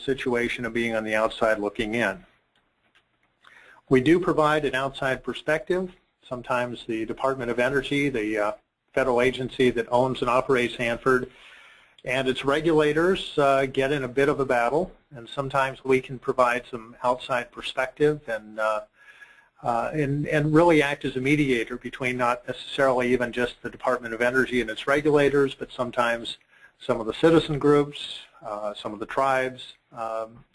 situation of being on the outside looking in. We do provide an outside perspective. Sometimes the Department of Energy, the federal agency that owns and operates Hanford, and its regulators get in a bit of a battle, and sometimes we can provide some outside perspective and really act as a mediator between not necessarily even just the Department of Energy and its regulators, but sometimes some of the citizen groups, some of the tribes,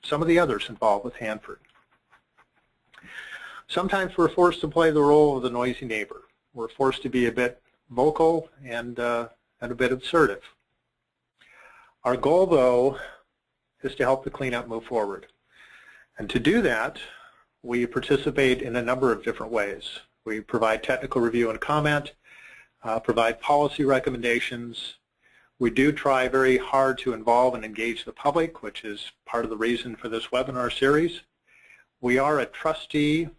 some of the others involved with Hanford. Sometimes we're forced to play the role of the noisy neighbor. We're forced to be a bit vocal and a bit assertive. Our goal, though, is to help the cleanup move forward. And to do that, we participate in a number of different ways. We provide technical review and comment, provide policy recommendations. We do try very hard to involve and engage the public, which is part of the reason for this webinar series. We are a trustee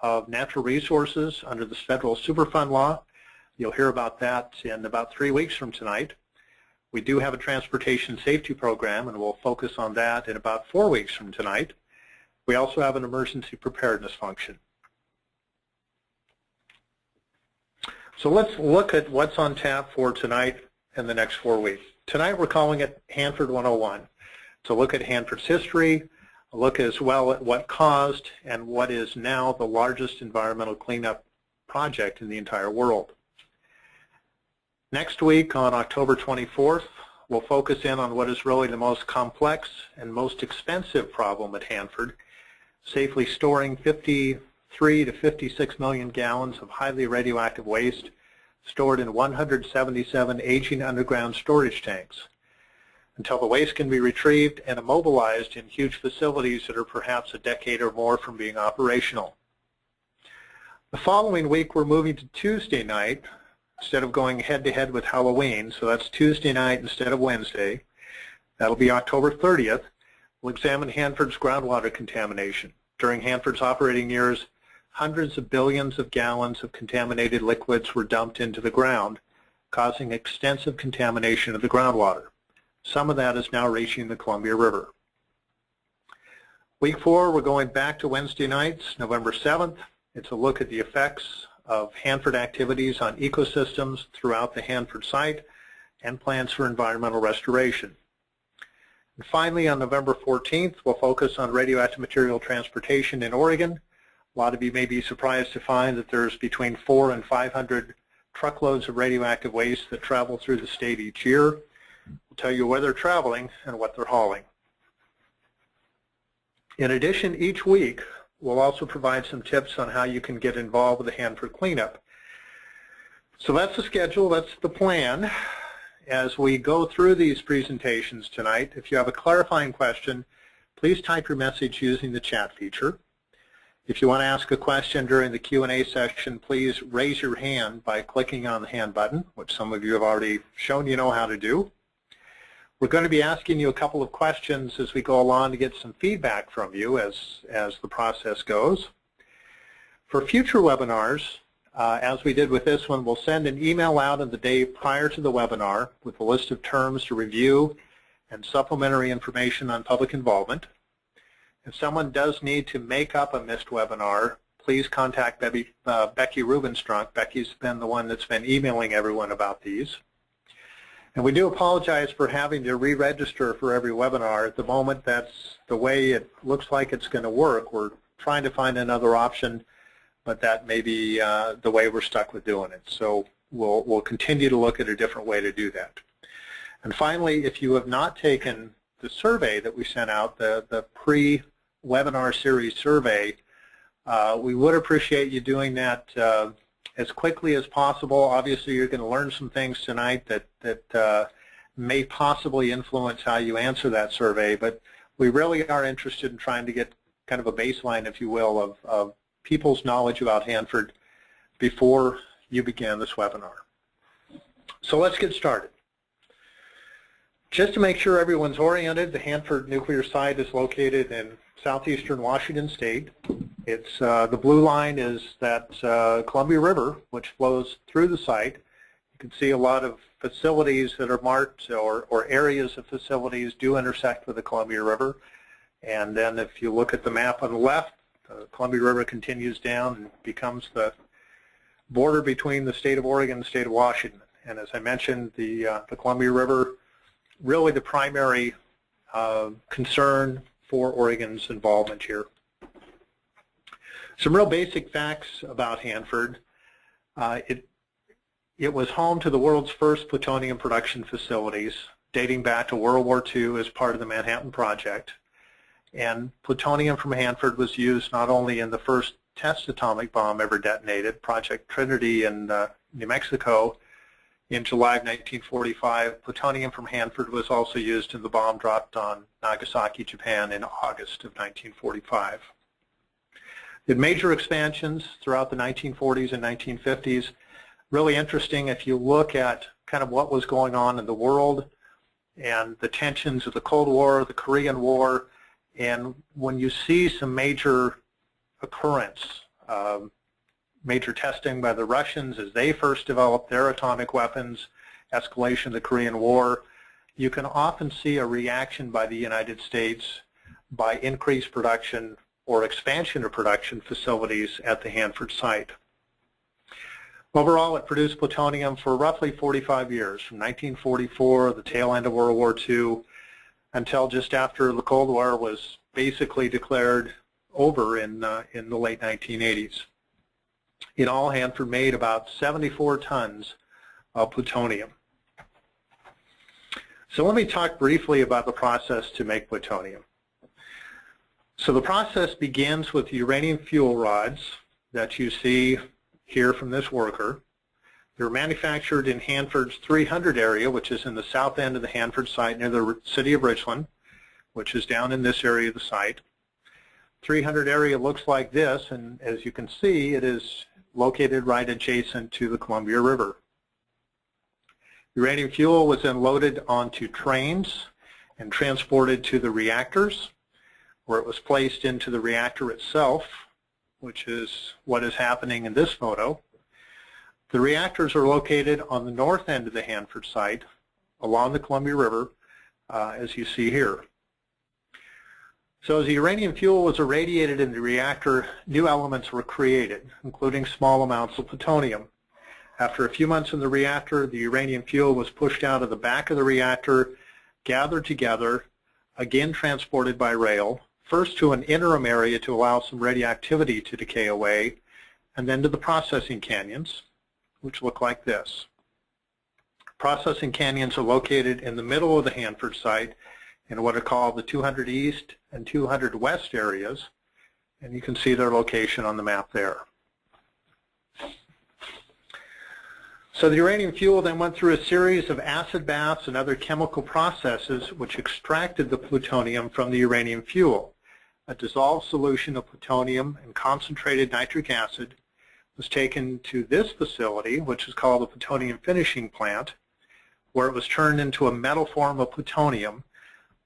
of natural resources under the federal Superfund law. You'll hear about that in about 3 weeks from tonight. We do have a transportation safety program, and we'll focus on that in about 4 weeks from tonight. We also have an emergency preparedness function. So let's look at what's on tap for tonight and the next 4 weeks. Tonight we're calling it Hanford 101. To look at Hanford's history, a look as well at what caused and what is now the largest environmental cleanup project in the entire world. Next week, on October 24th, we'll focus in on what is really the most complex and most expensive problem at Hanford, safely storing 53 to 56 million gallons of highly radioactive waste stored in 177 aging underground storage tanks until the waste can be retrieved and immobilized in huge facilities that are perhaps a decade or more from being operational. The following week, we're moving to Tuesday night, instead of going head-to-head with Halloween, so that's Tuesday night instead of Wednesday. That'll be October 30th. We'll examine Hanford's groundwater contamination. During Hanford's operating years, hundreds of billions of gallons of contaminated liquids were dumped into the ground, causing extensive contamination of the groundwater. Some of that is now reaching the Columbia River. Week 4, we're going back to Wednesday nights, November 7th. It's a look at the effects of Hanford activities on ecosystems throughout the Hanford site and plans for environmental restoration. And finally, on November 14th, we'll focus on radioactive material transportation in Oregon. A lot of you may be surprised to find that there's between 400 and 500 truckloads of radioactive waste that travel through the state each year. We'll tell you where they're traveling and what they're hauling. In addition, each week, we'll also provide some tips on how you can get involved with the Hanford cleanup. So that's the schedule, that's the plan. As we go through these presentations tonight, if you have a clarifying question, please type your message using the chat feature. If you want to ask a question during the Q&A section, please raise your hand by clicking on the hand button, which some of you have already shown you know how to do. We're going to be asking you a couple of questions as we go along to get some feedback from you as the process goes. For future webinars, as we did with this one, we'll send an email out on the day prior to the webinar with a list of terms to review and supplementary information on public involvement. If someone does need to make up a missed webinar, please contact Becky Rubenstrunk. Becky's been the one that's been emailing everyone about these. And we do apologize for having to re-register for every webinar. At the moment, that's the way it looks like it's going to work. We're trying to find another option, but that may be the way we're stuck with doing it. So we'll continue to look at a different way to do that. And finally, if you have not taken the survey that we sent out, the pre-webinar series survey, we would appreciate you doing that as quickly as possible. Obviously, you're going to learn some things tonight that may possibly influence how you answer that survey, but we really are interested in trying to get kind of a baseline, if you will, of people's knowledge about Hanford before you began this webinar. So let's get started. Just to make sure everyone's oriented, the Hanford nuclear site is located in southeastern Washington State. It's the blue line is that Columbia River, which flows through the site. You can see a lot of facilities that are marked, or areas of facilities do intersect with the Columbia River. And then if you look at the map on the left, the Columbia River continues down and becomes the border between the state of Oregon and the state of Washington. And as I mentioned, the Columbia River, really the primary concern for Oregon's involvement here. Some real basic facts about Hanford. It was home to the world's first plutonium production facilities, dating back to World War II as part of the Manhattan Project. And plutonium from Hanford was used not only in the first test atomic bomb ever detonated, Project Trinity in New Mexico in July of 1945. Plutonium from Hanford was also used in the bomb dropped on Nagasaki, Japan in August of 1945. Did major expansions throughout the 1940s and 1950s. Really interesting if you look at kind of what was going on in the world and the tensions of the Cold War, the Korean War, and when you see some major occurrence, major testing by the Russians as they first developed their atomic weapons, escalation of the Korean War, you can often see a reaction by the United States by increased production or expansion of production facilities at the Hanford site. Overall, it produced plutonium for roughly 45 years, from 1944, the tail end of World War II, until just after the Cold War was basically declared over in the late 1980s. In all, Hanford made about 74 tons of plutonium. So let me talk briefly about the process to make plutonium. So the process begins with uranium fuel rods that you see here from this worker. They're manufactured in Hanford's 300 area, which is in the south end of the Hanford site near the city of Richland, which is down in this area of the site. 300 area looks like this, and as you can see, it is located right adjacent to the Columbia River. Uranium fuel was then loaded onto trains and transported to the reactors, where it was placed into the reactor itself, which is what is happening in this photo. The reactors are located on the north end of the Hanford site along the Columbia River, as you see here. So as the uranium fuel was irradiated in the reactor, new elements were created, including small amounts of plutonium. After a few months in the reactor, the uranium fuel was pushed out of the back of the reactor, gathered together, again transported by rail, first to an interim area to allow some radioactivity to decay away, and then to the processing canyons, which look like this. Processing canyons are located in the middle of the Hanford site in what are called the 200 East and 200 West areas, and you can see their location on the map there. So the uranium fuel then went through a series of acid baths and other chemical processes which extracted the plutonium from the uranium fuel. A dissolved solution of plutonium and concentrated nitric acid was taken to this facility, which is called the plutonium finishing plant, where it was turned into a metal form of plutonium,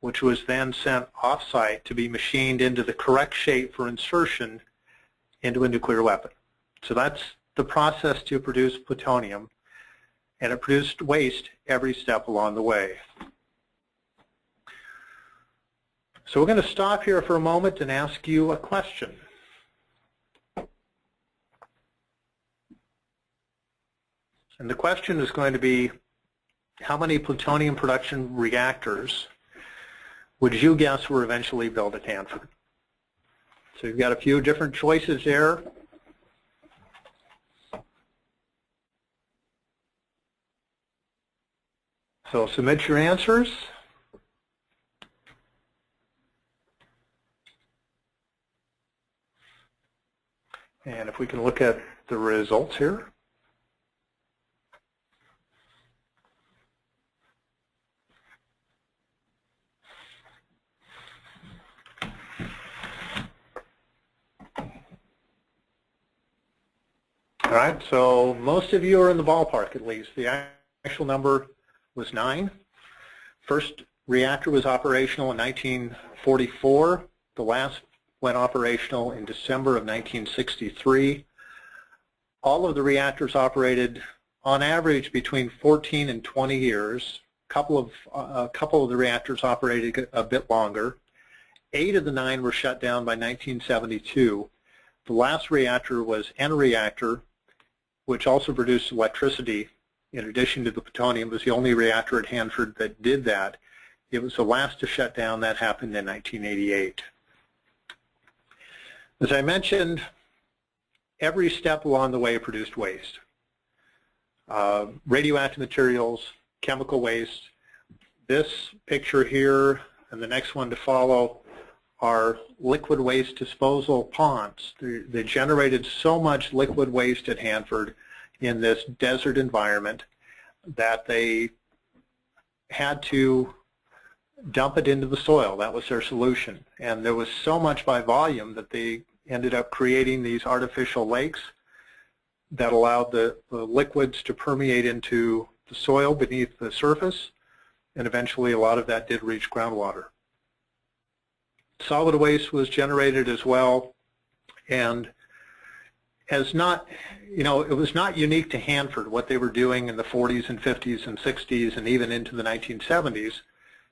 which was then sent off-site to be machined into the correct shape for insertion into a nuclear weapon. So that's the process to produce plutonium, and it produced waste every step along the way. So we're going to stop here for a moment and ask you a question. And the question is going to be, how many plutonium production reactors would you guess were eventually built at Hanford? So you've got a few different choices there. So submit your answers. And if we can look at the results here. All right, so most of you are in the ballpark at least. The actual number was 9. First reactor was operational in 1944. The last went operational in December of 1963. All of the reactors operated on average between 14 and 20 years. A couple of the reactors operated a bit longer. 8 of the 9 were shut down by 1972. The last reactor was N reactor, which also produced electricity in addition to the plutonium. It was the only reactor at Hanford that did that. It was the last to shut down. That happened in 1988. As I mentioned, every step along the way produced waste. Radioactive materials, chemical waste. This picture here and the next one to follow are liquid waste disposal ponds. They generated so much liquid waste at Hanford in this desert environment that they had to dump it into the soil. That was their solution. And there was so much by volume that they ended up creating these artificial lakes that allowed the liquids to permeate into the soil beneath the surface, and eventually a lot of that did reach groundwater. Solid waste was generated as well, and it was not unique to Hanford what they were doing in the 40s and 50s and 60s and even into the 1970s.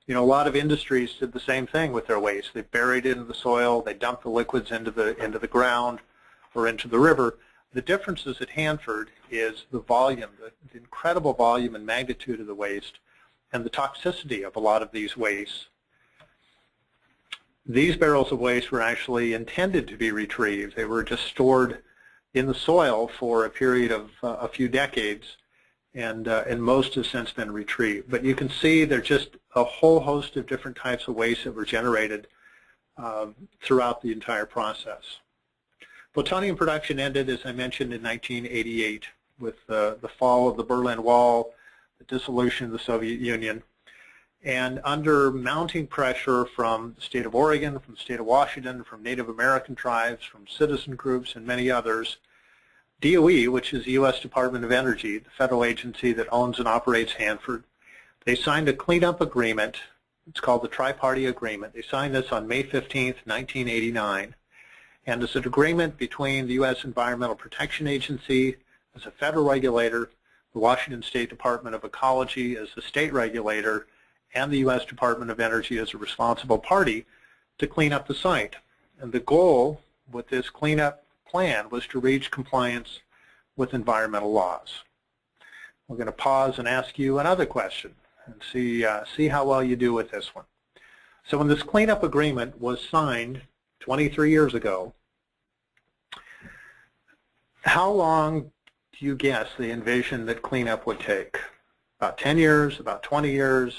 A lot of industries did the same thing with their waste. They buried it in the soil, they dumped the liquids into the ground or into the river. The differences at Hanford is the volume, the incredible volume and magnitude of the waste, and the toxicity of a lot of these wastes. These barrels of waste were actually intended to be retrieved. They were just stored in the soil for a period of a few decades, and most have since been retrieved. But you can see there's just a whole host of different types of waste that were generated throughout the entire process. Plutonium production ended, as I mentioned, in 1988 with the fall of the Berlin Wall, the dissolution of the Soviet Union, and under mounting pressure from the state of Oregon, from the state of Washington, from Native American tribes, from citizen groups, and many others, DOE, which is the U.S. Department of Energy, the federal agency that owns and operates Hanford, they signed a cleanup agreement. It's called the Tri-Party Agreement. They signed this on May 15th, 1989. And it's an agreement between the U.S. Environmental Protection Agency as a federal regulator, the Washington State Department of Ecology as the state regulator, and the U.S. Department of Energy as a responsible party to clean up the site. And the goal with this cleanup plan was to reach compliance with environmental laws. We're going to pause and ask you another question and see how well you do with this one. So when this cleanup agreement was signed 23 years ago, how long do you guess they envisioned that cleanup would take? About 10 years, about 20 years,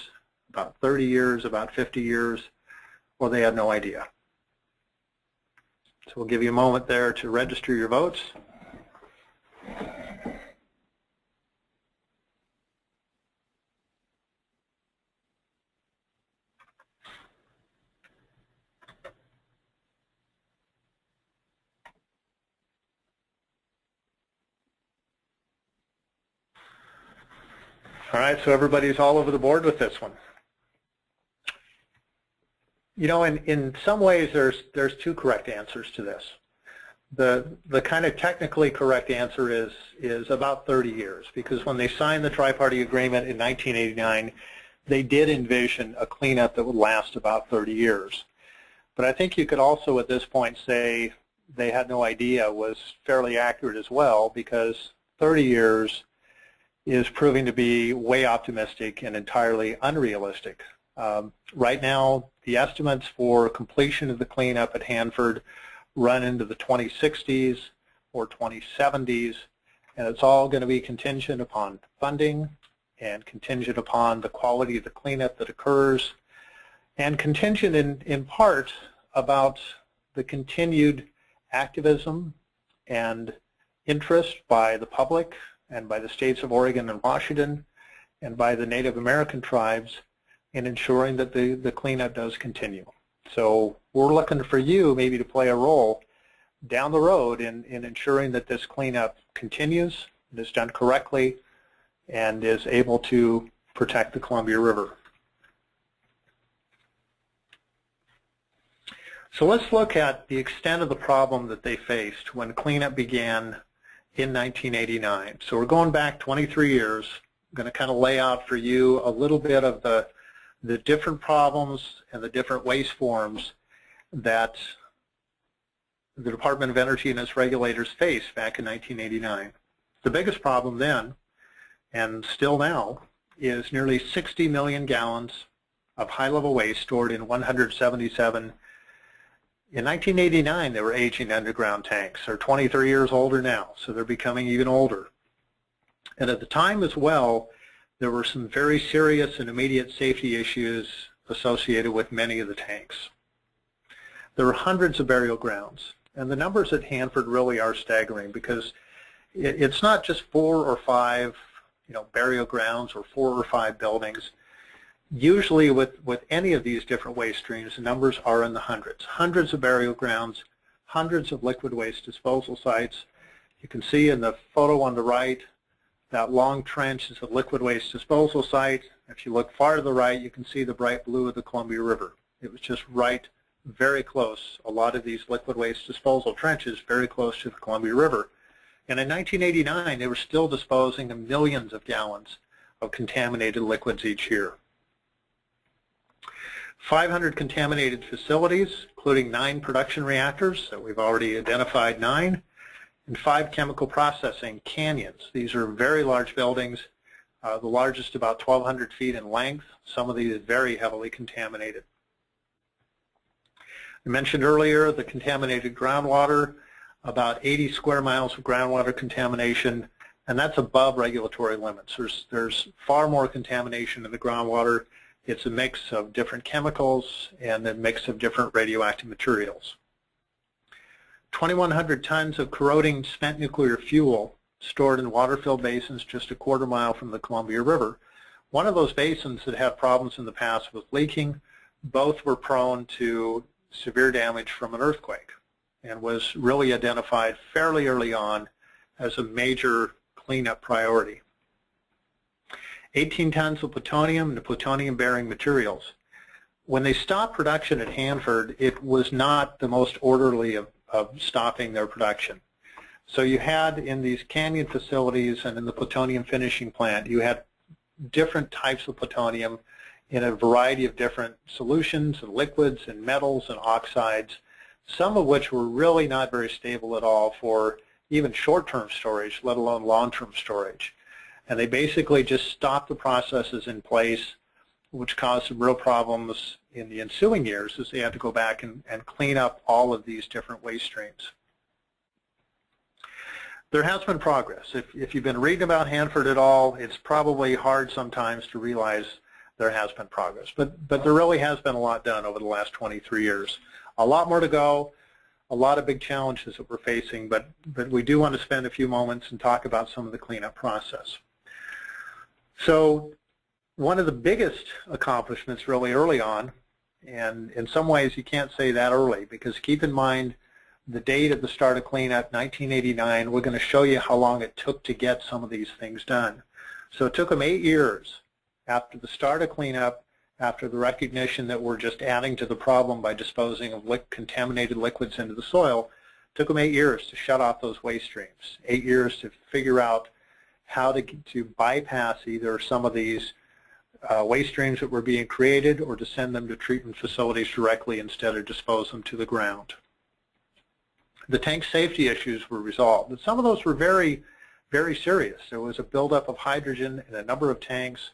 about 30 years, about 50 years, or they had no idea? So we'll give you a moment there to register your votes. All right, so everybody's all over the board with this one. In some ways there's two correct answers to this. The kind of technically correct answer is about 30 years, because when they signed the Tri-Party Agreement in 1989, they did envision a cleanup that would last about 30 years. But I think you could also at this point say they had no idea was fairly accurate as well, because 30 years is proving to be way optimistic and entirely unrealistic. Right now, the estimates for completion of the cleanup at Hanford run into the 2060s or 2070s, and it's all going to be contingent upon funding and contingent upon the quality of the cleanup that occurs, and contingent in part about the continued activism and interest by the public and by the states of Oregon and Washington and by the Native American tribes in ensuring that the cleanup does continue. So we're looking for you maybe to play a role down the road in ensuring that this cleanup continues, and is done correctly, and is able to protect the Columbia River. So let's look at the extent of the problem that they faced when cleanup began in 1989. So we're going back 23 years. I'm going to kind of lay out for you a little bit of the different problems and the different waste forms that the Department of Energy and its regulators faced back in 1989. The biggest problem then, and still now, is nearly 60 million gallons of high-level waste stored in 177. In 1989, they were aging underground tanks. They're 23 years older now, so they're becoming even older. And at the time as well, there were some very serious and immediate safety issues associated with many of the tanks. There were hundreds of burial grounds, and the numbers at Hanford really are staggering because it's not just 4 or 5 burial grounds or 4 or 5 buildings. Usually with any of these different waste streams, the numbers are in the hundreds. Hundreds of burial grounds, hundreds of liquid waste disposal sites. You can see in the photo on the right, that long trench is a liquid waste disposal site. If you look far to the right, you can see the bright blue of the Columbia River. It was just right, very close. A lot of these liquid waste disposal trenches very close to the Columbia River. And in 1989, they were still disposing of millions of gallons of contaminated liquids each year. 500 contaminated facilities, including 9 production reactors, that we've already identified 9, and 5 chemical processing canyons. These are very large buildings, the largest about 1,200 feet in length. Some of these very heavily contaminated. I mentioned earlier the contaminated groundwater, about 80 square miles of groundwater contamination, and that's above regulatory limits. There's far more contamination in the groundwater. It's a mix of different chemicals and a mix of different radioactive materials. 2,100 tons of corroding spent nuclear fuel stored in water-filled basins just a quarter mile from the Columbia River. One of those basins that had problems in the past was leaking. Both were prone to severe damage from an earthquake and was really identified fairly early on as a major cleanup priority. 18 tons of plutonium and plutonium-bearing materials. When they stopped production at Hanford, it was not the most orderly of stopping their production. So you had in these canyon facilities and in the plutonium finishing plant, you had different types of plutonium in a variety of different solutions and liquids and metals and oxides, some of which were really not very stable at all for even short-term storage, let alone long-term storage. And they basically just stopped the processes in place, which caused some real problems in the ensuing years as they had to go back and clean up all of these different waste streams. There has been progress. If you've been reading about Hanford at all, it's probably hard sometimes to realize there has been progress. But there really has been a lot done over the last 23 years. A lot more to go, a lot of big challenges that we're facing, but we do want to spend a few moments and talk about some of the cleanup process. So one of the biggest accomplishments really early on, and in some ways you can't say that early, because keep in mind the date of the start of cleanup, 1989, we're going to show you how long it took to get some of these things done. So it took them 8 years after the start of cleanup, after the recognition that we're just adding to the problem by disposing of contaminated liquids into the soil. It took them 8 years to shut off those waste streams, 8 years to figure out how to bypass either some of these waste streams that were being created or to send them to treatment facilities directly instead of dispose them to the ground. The tank safety issues were resolved, and some of those were very, very serious. There was a buildup of hydrogen in a number of tanks.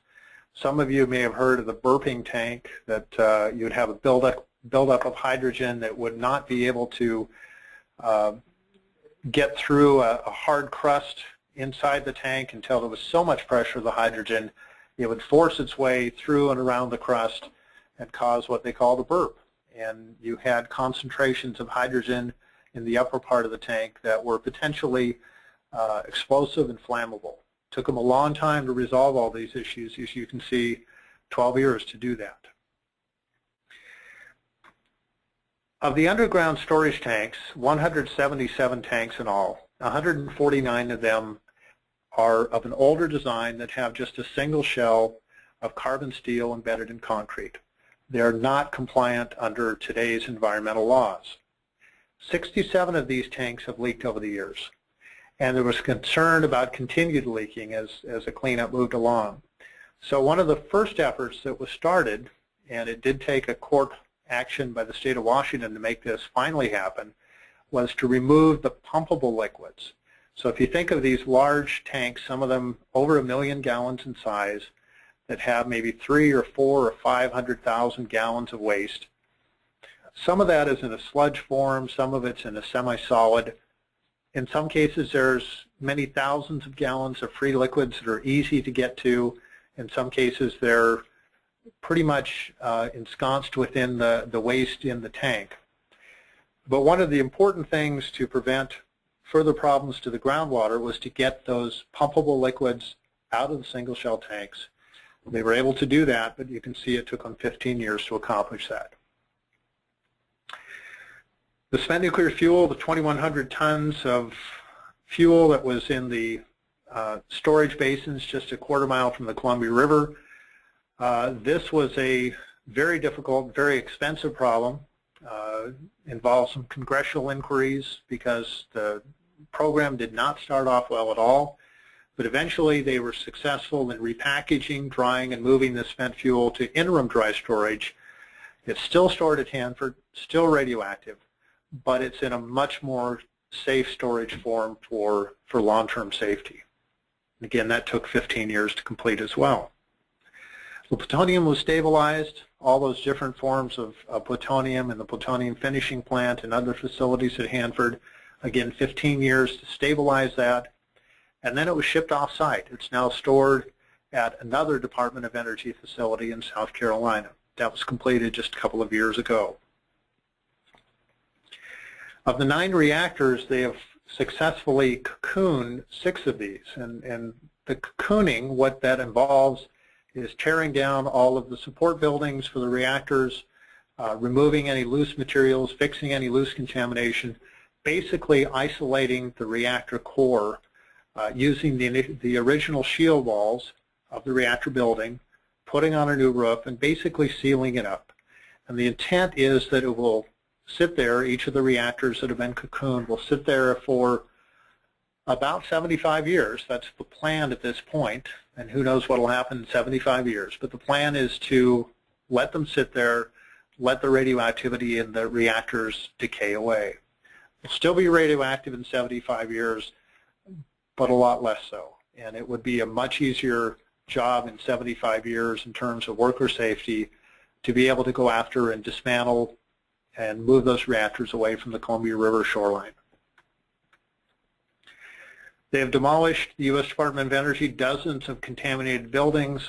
Some of you may have heard of the burping tank, that you would have a buildup of hydrogen that would not be able to get through a hard crust inside the tank until there was so much pressure of the hydrogen, it would force its way through and around the crust and cause what they call the burp. And you had concentrations of hydrogen in the upper part of the tank that were potentially explosive and flammable. It took them a long time to resolve all these issues. As you can see, 12 years to do that. Of the underground storage tanks, 177 tanks in all, 149 of them are of an older design that have just a single shell of carbon steel embedded in concrete. They are not compliant under today's environmental laws. 67 of these tanks have leaked over the years. and there was concern about continued leaking as the cleanup moved along. So one of the first efforts that was started, and it did take a court action by the state of Washington to make this finally happen, was to remove the pumpable liquids. So if you think of these large tanks, some of them over 1 million gallons in size, that have maybe 3 or 4 or 500,000 gallons of waste. Some of that is in a sludge form, some of it's in a semi-solid. In some cases there's many thousands of gallons of free liquids that are easy to get to. In some cases they're pretty much ensconced within the waste in the tank. But one of the important things to prevent further problems to the groundwater was to get those pumpable liquids out of the single shell tanks. They were able to do that, but you can see it took them 15 years to accomplish that. The spent nuclear fuel, the 2,100 tons of fuel that was in the storage basins just a quarter mile from the Columbia River, this was a very difficult, very expensive problem. Involved some congressional inquiries because the program did not start off well at all. But eventually they were successful in repackaging, drying, and moving the spent fuel to interim dry storage. It's still stored at Hanford, still radioactive, but it's in a much more safe storage form for long-term safety. Again, that took 15 years to complete as well. The plutonium was stabilized, all those different forms of plutonium in the plutonium finishing plant and other facilities at Hanford. Again, 15 years to stabilize that. And then it was shipped off-site. It's now stored at another Department of Energy facility in South Carolina. That was completed just a couple of years ago. Of the 9 reactors, they have successfully cocooned 6 of these. And the cocooning, what that involves is tearing down all of the support buildings for the reactors, removing any loose materials, fixing any loose contamination, basically isolating the reactor core using the original shield walls of the reactor building, putting on a new roof, and basically sealing it up. And the intent is that it will sit there, each of the reactors that have been cocooned will sit there for about 75 years. That's the plan at this point, and who knows what will happen in 75 years. But the plan is to let them sit there, let the radioactivity in the reactors decay away. It'll still be radioactive in 75 years, but a lot less so. And it would be a much easier job in 75 years in terms of worker safety to be able to go after and dismantle and move those reactors away from the Columbia River shoreline. They have demolished, the U.S. Department of Energy, dozens of contaminated buildings.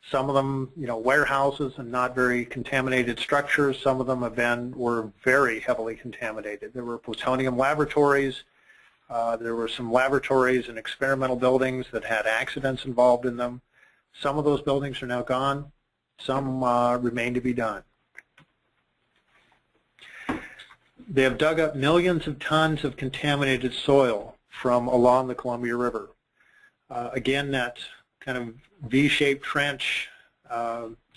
Some of them, warehouses and not very contaminated structures. Some of them were very heavily contaminated. There were plutonium laboratories. There were some laboratories and experimental buildings that had accidents involved in them. Some of those buildings are now gone. Some remain to be done. They have dug up millions of tons of contaminated soil from along the Columbia River. Again, that kind of V-shaped trench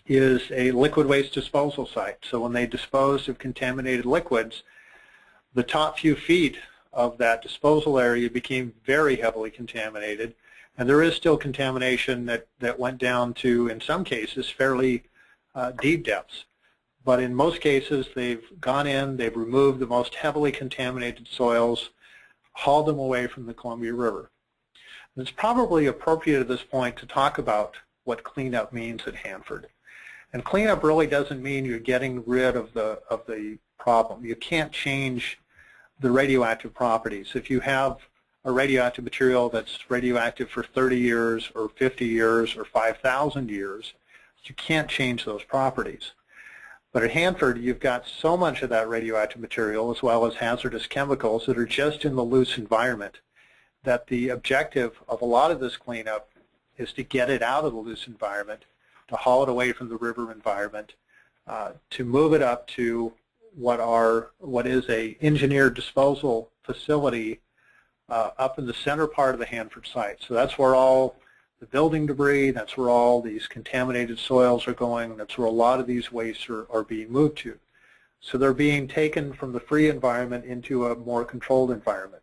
is a liquid waste disposal site. So when they disposed of contaminated liquids, the top few feet of that disposal area became very heavily contaminated, and there is still contamination that went down to, in some cases, fairly deep depths. But in most cases, they've gone in, they've removed the most heavily contaminated soils, hauled them away from the Columbia River. And it's probably appropriate at this point to talk about what cleanup means at Hanford. And cleanup really doesn't mean you're getting rid of the problem. You can't change the radioactive properties. If you have a radioactive material that's radioactive for 30 years or 50 years or 5,000 years, you can't change those properties. But at Hanford, you've got so much of that radioactive material as well as hazardous chemicals that are just in the loose environment that the objective of a lot of this cleanup is to get it out of the loose environment, to haul it away from the river environment, to move it up to what is a engineered disposal facility up in the center part of the Hanford site. So that's where all the building debris, that's where all these contaminated soils are going, that's where a lot of these wastes are being moved to. So they're being taken from the free environment into a more controlled environment.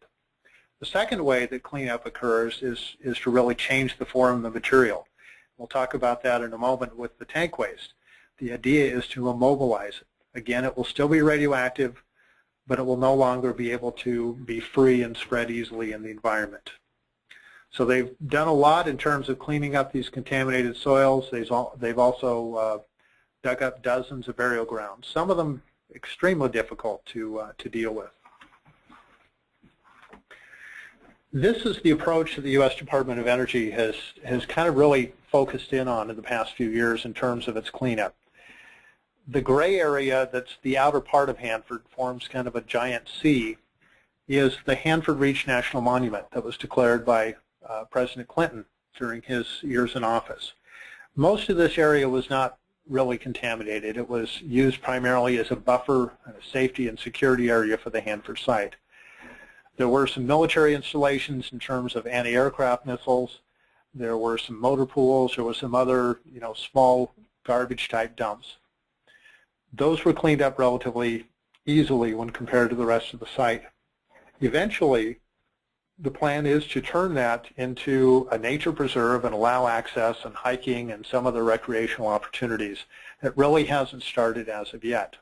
The second way that cleanup occurs is to really change the form of the material. We'll talk about that in a moment with the tank waste. The idea is to immobilize it. Again, it will still be radioactive, but it will no longer be able to be free and spread easily in the environment. So they've done a lot in terms of cleaning up these contaminated soils. They've also dug up dozens of burial grounds, some of them extremely difficult to deal with. This is the approach that the U.S. Department of Energy has kind of really focused in on in the past few years in terms of its cleanup. The gray area that's the outer part of Hanford forms kind of a giant C, is the Hanford Reach National Monument that was declared by President Clinton during his years in office. Most of this area was not really contaminated. It was used primarily as a buffer, and a safety and security area for the Hanford site. There were some military installations in terms of anti-aircraft missiles. There were some motor pools. There were some other, small garbage-type dumps. Those were cleaned up relatively easily when compared to the rest of the site. Eventually, the plan is to turn that into a nature preserve and allow access and hiking and some other recreational opportunities. It really hasn't started as of yet.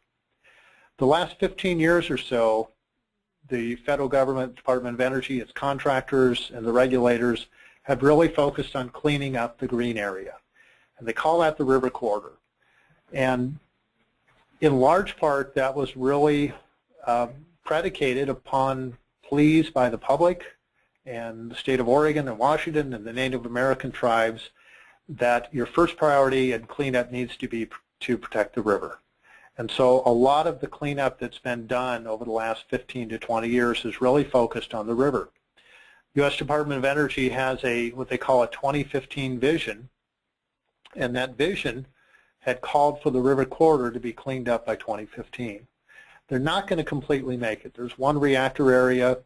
The last 15 years or so, the federal government, Department of Energy, its contractors, and the regulators have really focused on cleaning up the green area. And they call that the river corridor. And in large part, that was really predicated upon pleas by the public and the state of Oregon and Washington and the Native American tribes that your first priority in cleanup needs to be to protect the river. And so a lot of the cleanup that's been done over the last 15 to 20 years is really focused on the river. U.S. Department of Energy has what they call a 2015 vision, and that vision had called for the river corridor to be cleaned up by 2015. They're not going to completely make it. There's one reactor area.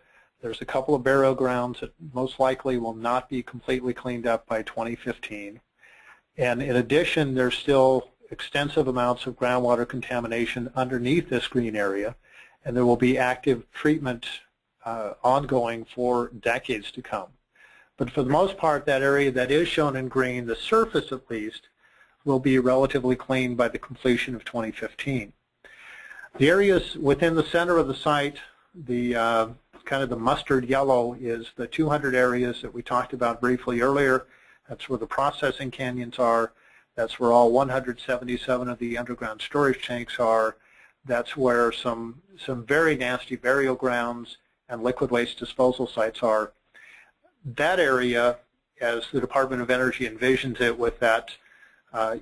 There's a couple of burial grounds that most likely will not be completely cleaned up by 2015. And in addition, there's still extensive amounts of groundwater contamination underneath this green area, and there will be active treatment ongoing for decades to come. But for the most part, that area that is shown in green, the surface at least, will be relatively clean by the completion of 2015. The areas within the center of the site, the kind of the mustard yellow, is the 200 areas that we talked about briefly earlier. That's where the processing canyons are. That's where all 177 of the underground storage tanks are. That's where some very nasty burial grounds and liquid waste disposal sites are. That area, as the Department of Energy envisions it with that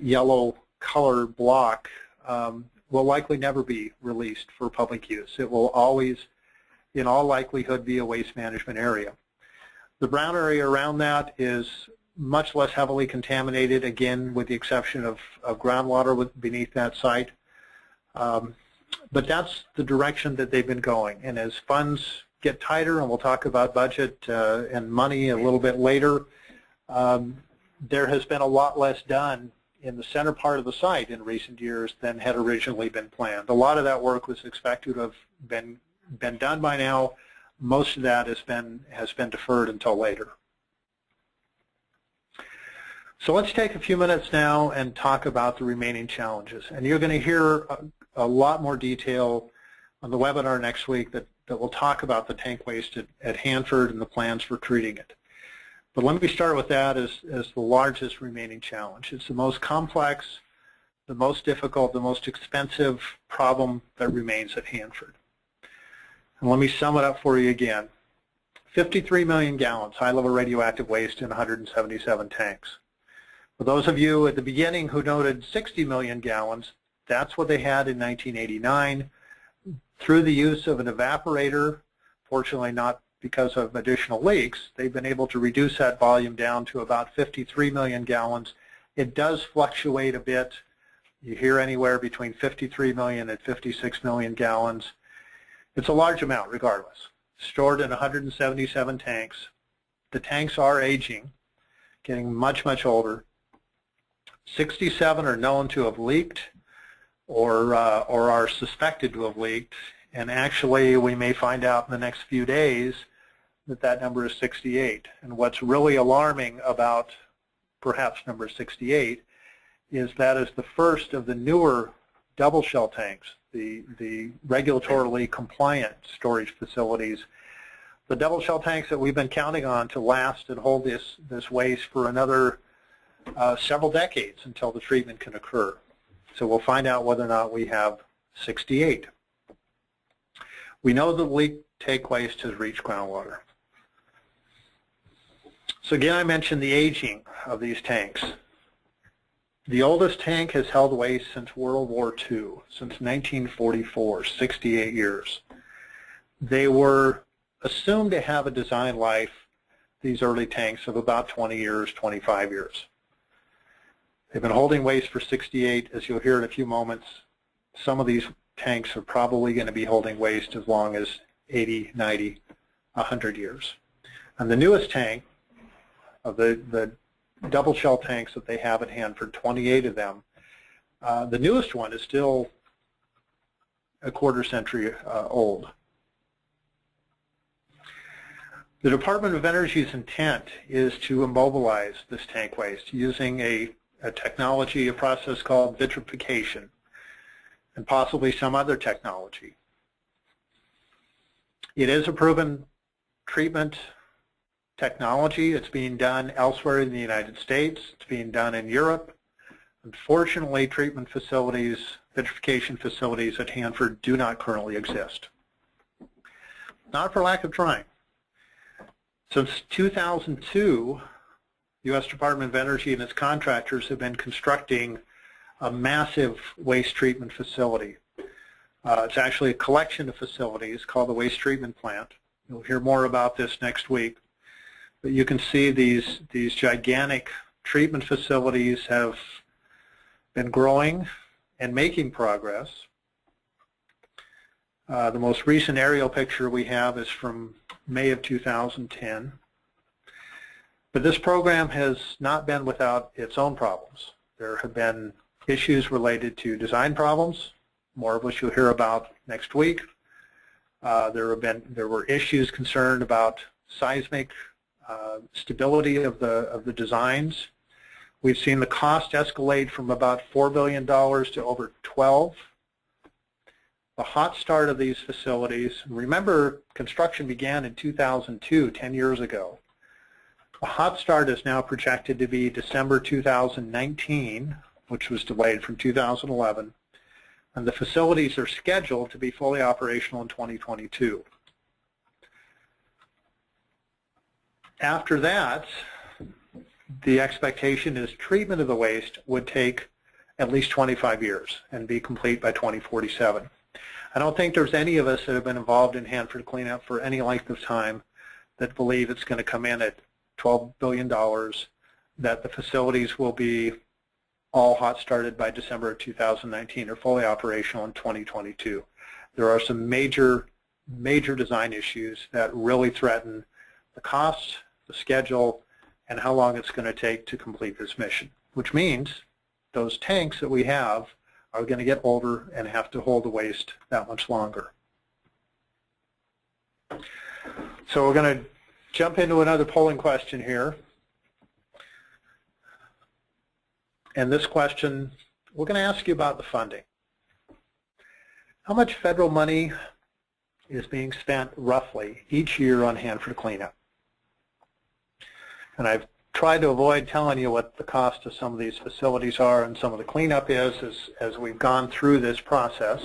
yellow color block, will likely never be released for public use. It will always, in all likelihood, be a waste management area. The brown area around that is much less heavily contaminated, again, with the exception of groundwater beneath that site. But that's the direction that they've been going. And as funds get tighter, and we'll talk about budget and money a little bit later, there has been a lot less done in the center part of the site in recent years than had originally been planned. A lot of that work was expected to have been done by now. Most of that has been deferred until later. So let's take a few minutes now and talk about the remaining challenges. And you're going to hear a lot more detail on the webinar next week that will talk about the tank waste at Hanford and the plans for treating it. But let me start with that as the largest remaining challenge. It's the most complex, the most difficult, the most expensive problem that remains at Hanford. And let me sum it up for you again. 53 million gallons high-level radioactive waste in 177 tanks. For those of you at the beginning who noted 60 million gallons, that's what they had in 1989. Through the use of an evaporator, fortunately not because of additional leaks, they've been able to reduce that volume down to about 53 million gallons. It does fluctuate a bit. You hear anywhere between 53 million and 56 million gallons. It's a large amount regardless. Stored in 177 tanks. The tanks are aging, getting much, much older. 67 are known to have leaked or are suspected to have leaked. And actually, we may find out in the next few days that that number is 68. And what's really alarming about perhaps number 68 is that is the first of the newer double shell tanks, the regulatorily compliant storage facilities. The double shell tanks that we've been counting on to last and hold this waste for another several decades until the treatment can occur. So we'll find out whether or not we have 68. We know that the leak tank waste has reached groundwater. So again, I mentioned the aging of these tanks. The oldest tank has held waste since World War II, since 1944, 68 years. They were assumed to have a design life, these early tanks, of about 20 years, 25 years. They've been holding waste for 68, as you'll hear in a few moments. Some of these tanks are probably going to be holding waste as long as 80, 90, 100 years. And the newest tank of the double shell tanks that they have at Hanford, 28 of them, the newest one is still a quarter century old. The Department of Energy's intent is to immobilize this tank waste using a technology, a process called vitrification, and possibly some other technology. It is a proven treatment technology. It's being done elsewhere in the United States. It's being done in Europe. Unfortunately, treatment facilities, vitrification facilities at Hanford do not currently exist. Not for lack of trying. Since 2002, the U.S. Department of Energy and its contractors have been constructing a massive waste treatment facility. It's actually a collection of facilities called the Waste Treatment Plant. You'll hear more about this next week. But you can see these gigantic treatment facilities have been growing and making progress. The most recent aerial picture we have is from May of 2010. But this program has not been without its own problems. There have been issues related to design problems, more of which you'll hear about next week. There were issues concerned about seismic stability of the designs. We've seen the cost escalate from about $4 billion to over 12. The hot start of these facilities, remember construction began in 2002, 10 years ago. The hot start is now projected to be December 2019, which was delayed from 2011, and the facilities are scheduled to be fully operational in 2022. After that, the expectation is treatment of the waste would take at least 25 years and be complete by 2047. I don't think there's any of us that have been involved in Hanford cleanup for any length of time that believe it's going to come in at $12 billion, that the facilities will be all hot started by December of 2019 or fully operational in 2022. There are some major design issues that really threaten the cost, the schedule, and how long it's going to take to complete this mission, which means those tanks that we have are going to get older and have to hold the waste that much longer. So we're going to jump into another polling question here. And this question, we're going to ask you about the funding. How much federal money is being spent roughly each year on Hanford cleanup? And I've tried to avoid telling you what the cost of some of these facilities are and some of the cleanup is as we've gone through this process.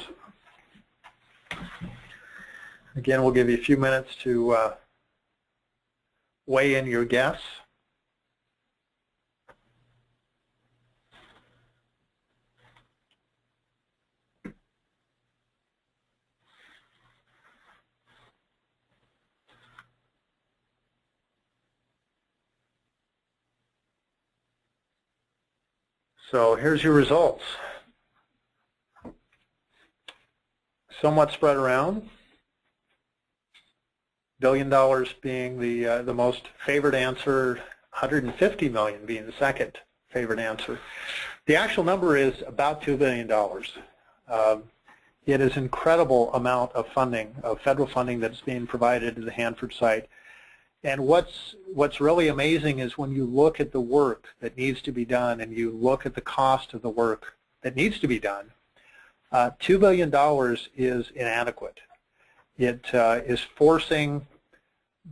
Again, we'll give you a few minutes to weigh in your guess. So here's your results. Somewhat spread around. $1 billion being the most favored answer, $150 million being the second favored answer. The actual number is about $2 billion. It is an incredible amount of funding, of federal funding that's being provided to the Hanford site. And what's really amazing is when you look at the work that needs to be done and you look at the cost of the work that needs to be done, $2 billion is inadequate. It is forcing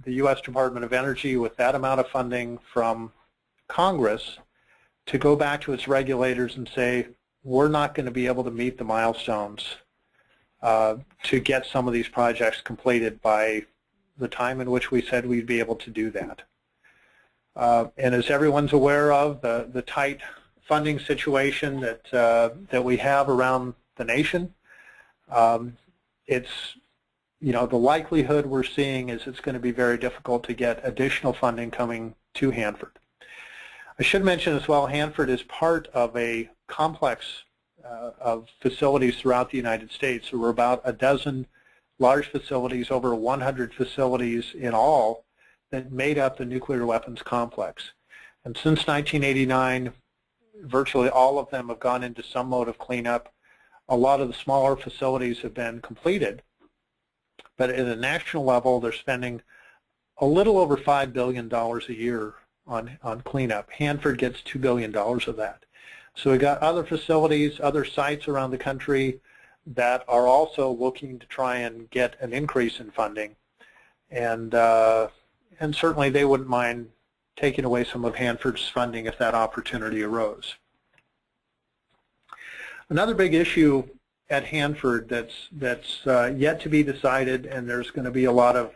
the U.S. Department of Energy, with that amount of funding from Congress, to go back to its regulators and say, we're not going to be able to meet the milestones to get some of these projects completed by the time in which we said we'd be able to do that. And as everyone's aware of, the tight funding situation that we have around the nation, it's, you know, the likelihood we're seeing is it's going to be very difficult to get additional funding coming to Hanford. I should mention as well, Hanford is part of a complex of facilities throughout the United States. So we're about a dozen large facilities, over 100 facilities in all, that made up the nuclear weapons complex. And since 1989, virtually all of them have gone into some mode of cleanup. A lot of the smaller facilities have been completed, but at a national level, they're spending a little over $5 billion a year on cleanup. Hanford gets $2 billion of that. So we've got other facilities, other sites around the country that are also looking to try and get an increase in funding. And certainly they wouldn't mind taking away some of Hanford's funding if that opportunity arose. Another big issue at Hanford that's yet to be decided, and there's going to be a lot of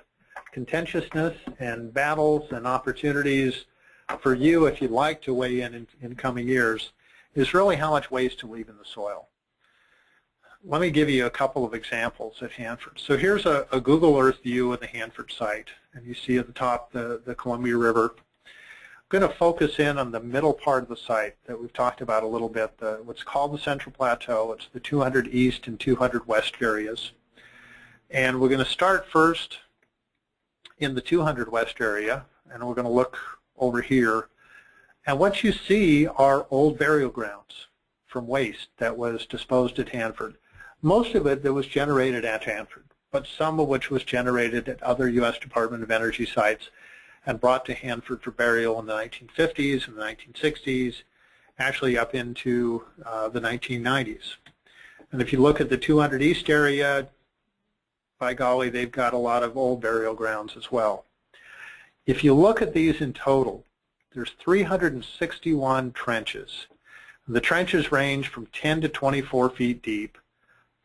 contentiousness and battles and opportunities for you, if you'd like to weigh in coming years, is really how much waste to leave in the soil. Let me give you a couple of examples at Hanford. So here's a Google Earth view of the Hanford site, and you see at the top the Columbia River. I'm going to focus in on the middle part of the site that we've talked about a little bit, what's called the Central Plateau. It's the 200 East and 200 West areas. And we're going to start first in the 200 West area, and we're going to look over here. And what you see are old burial grounds from waste that was disposed at Hanford. Most of it that was generated at Hanford, but some of which was generated at other U.S. Department of Energy sites and brought to Hanford for burial in the 1950s and the 1960s, actually up into the 1990s. And if you look at the 200 East area, by golly, they've got a lot of old burial grounds as well. If you look at these in total, there's 361 trenches. The trenches range from 10 to 24 feet deep,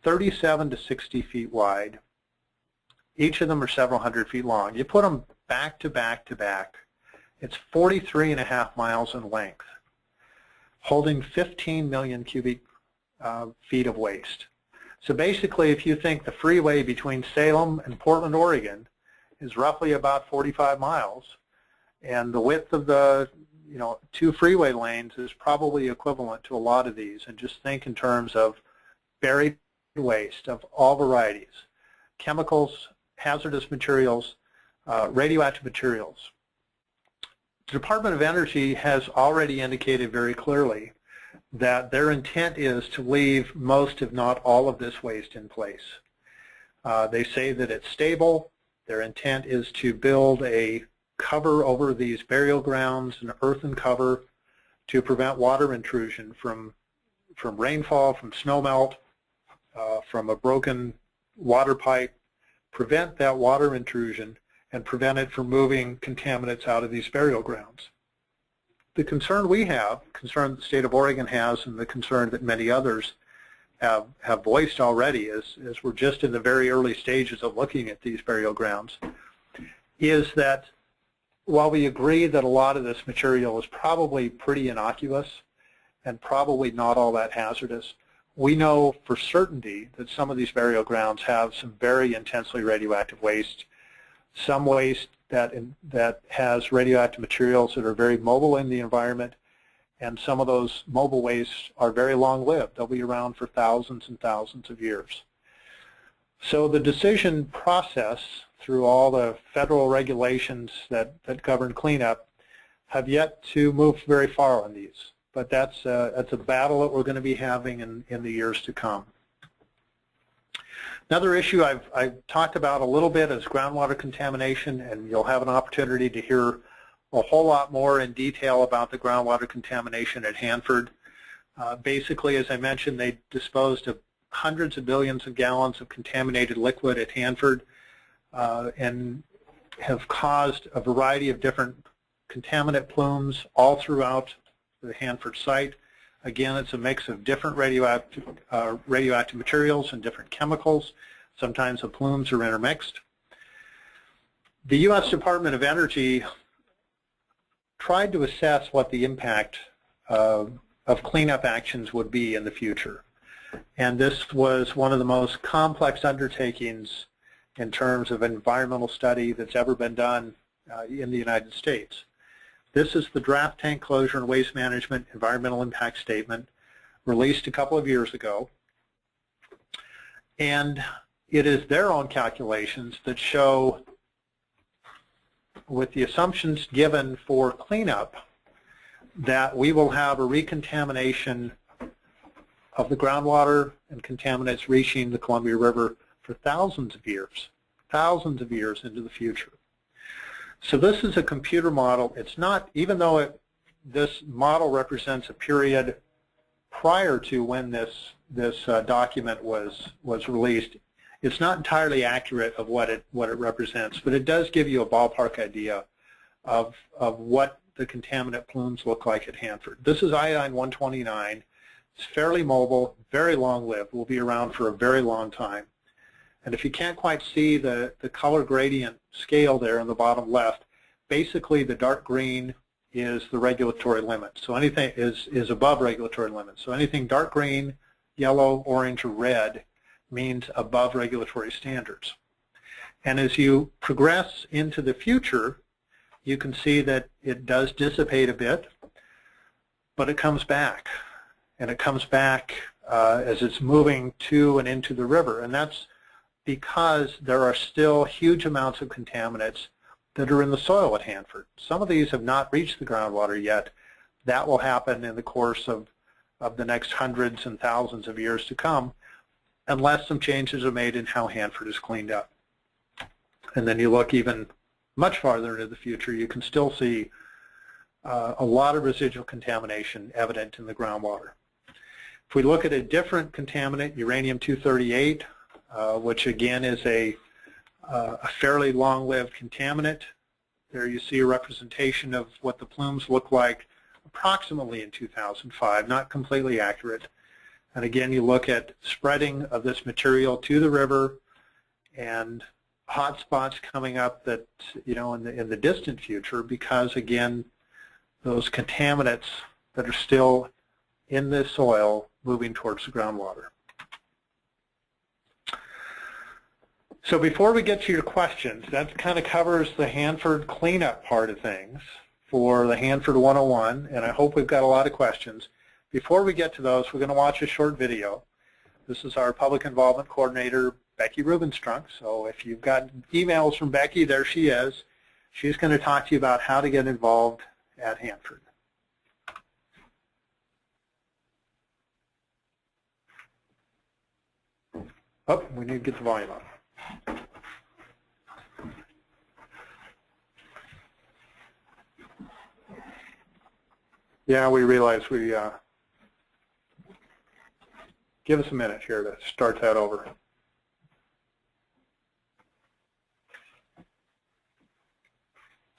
37 to 60 feet wide. Each of them are several hundred feet long. You put them back to back to back. It's 43.5 miles in length, holding 15 million cubic feet of waste. So basically, if you think the freeway between Salem and Portland, Oregon is roughly about 45 miles, and the width of the 2 freeway lanes is probably equivalent to a lot of these, and just think in terms of buried waste of all varieties, chemicals, hazardous materials, radioactive materials. The Department of Energy has already indicated very clearly that their intent is to leave most, if not all, of this waste in place. They say that it's stable. Their intent is to build a cover over these burial grounds, an earthen cover, to prevent water intrusion from rainfall, from snowmelt, from a broken water pipe, prevent that water intrusion and prevent it from moving contaminants out of these burial grounds. The concern we have, concern the state of Oregon has, and the concern that many others have voiced already, is we're just in the very early stages of looking at these burial grounds, is that while we agree that a lot of this material is probably pretty innocuous and probably not all that hazardous, we know for certainty that some of these burial grounds have some very intensely radioactive waste, some waste that has radioactive materials that are very mobile in the environment, and some of those mobile wastes are very long-lived. They'll be around for thousands and thousands of years. So the decision process through all the federal regulations that govern cleanup have yet to move very far on these. But that's a battle that we're going to be having in the years to come. Another issue I've talked about a little bit is groundwater contamination, and you'll have an opportunity to hear a whole lot more in detail about the groundwater contamination at Hanford. Basically, as I mentioned, they disposed of hundreds of billions of gallons of contaminated liquid at Hanford and have caused a variety of different contaminant plumes all throughout the Hanford site. Again, it's a mix of different radioactive materials and different chemicals. Sometimes the plumes are intermixed. The U.S. Department of Energy tried to assess what the impact of cleanup actions would be in the future. And this was one of the most complex undertakings in terms of environmental study that's ever been done in the United States. This is the Draft Tank Closure and Waste Management Environmental Impact Statement released a couple of years ago. And it is their own calculations that show, with the assumptions given for cleanup, that we will have a recontamination of the groundwater and contaminants reaching the Columbia River for thousands of years into the future. So this is a computer model. It's not, even though this model represents a period prior to when this document was released, it's not entirely accurate of what it represents, but it does give you a ballpark idea of what the contaminant plumes look like at Hanford. This is iodine-129. It's fairly mobile, very long-lived, will be around for a very long time. And if you can't quite see the color gradient scale there in the bottom left, basically the dark green is the regulatory limit. So anything is above regulatory limit. So anything dark green, yellow, orange, or red means above regulatory standards. And as you progress into the future, you can see that it does dissipate a bit, but it comes back. And it comes back as it's moving to and into the river. And that's because there are still huge amounts of contaminants that are in the soil at Hanford. Some of these have not reached the groundwater yet. That will happen in the course of the next hundreds and thousands of years to come, unless some changes are made in how Hanford is cleaned up. And then you look even much farther into the future, you can still see a lot of residual contamination evident in the groundwater. If we look at a different contaminant, uranium-238, which again is a fairly long-lived contaminant, there you see a representation of what the plumes look like approximately in 2005, not completely accurate. And again, you look at spreading of this material to the river and hot spots coming up that, you know, in the distant future, because again, those contaminants that are still in the soil moving towards the groundwater. So before we get to your questions, that kind of covers the Hanford cleanup part of things for the Hanford 101, and I hope we've got a lot of questions. Before we get to those, we're going to watch a short video. This is our public involvement coordinator, Becky Rubenstrunk. So if you've got emails from Becky, there she is. She's going to talk to you about how to get involved at Hanford. Oh, we need to get the volume up. Yeah, we realize we give us a minute here to start that over.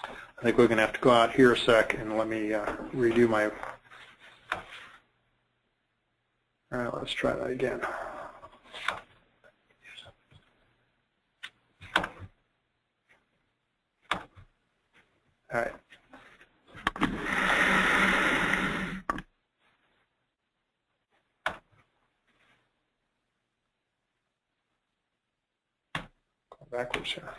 I think we're going to have to go out here a sec and let me redo my. All right, let's try that again. All right. Go backwards here.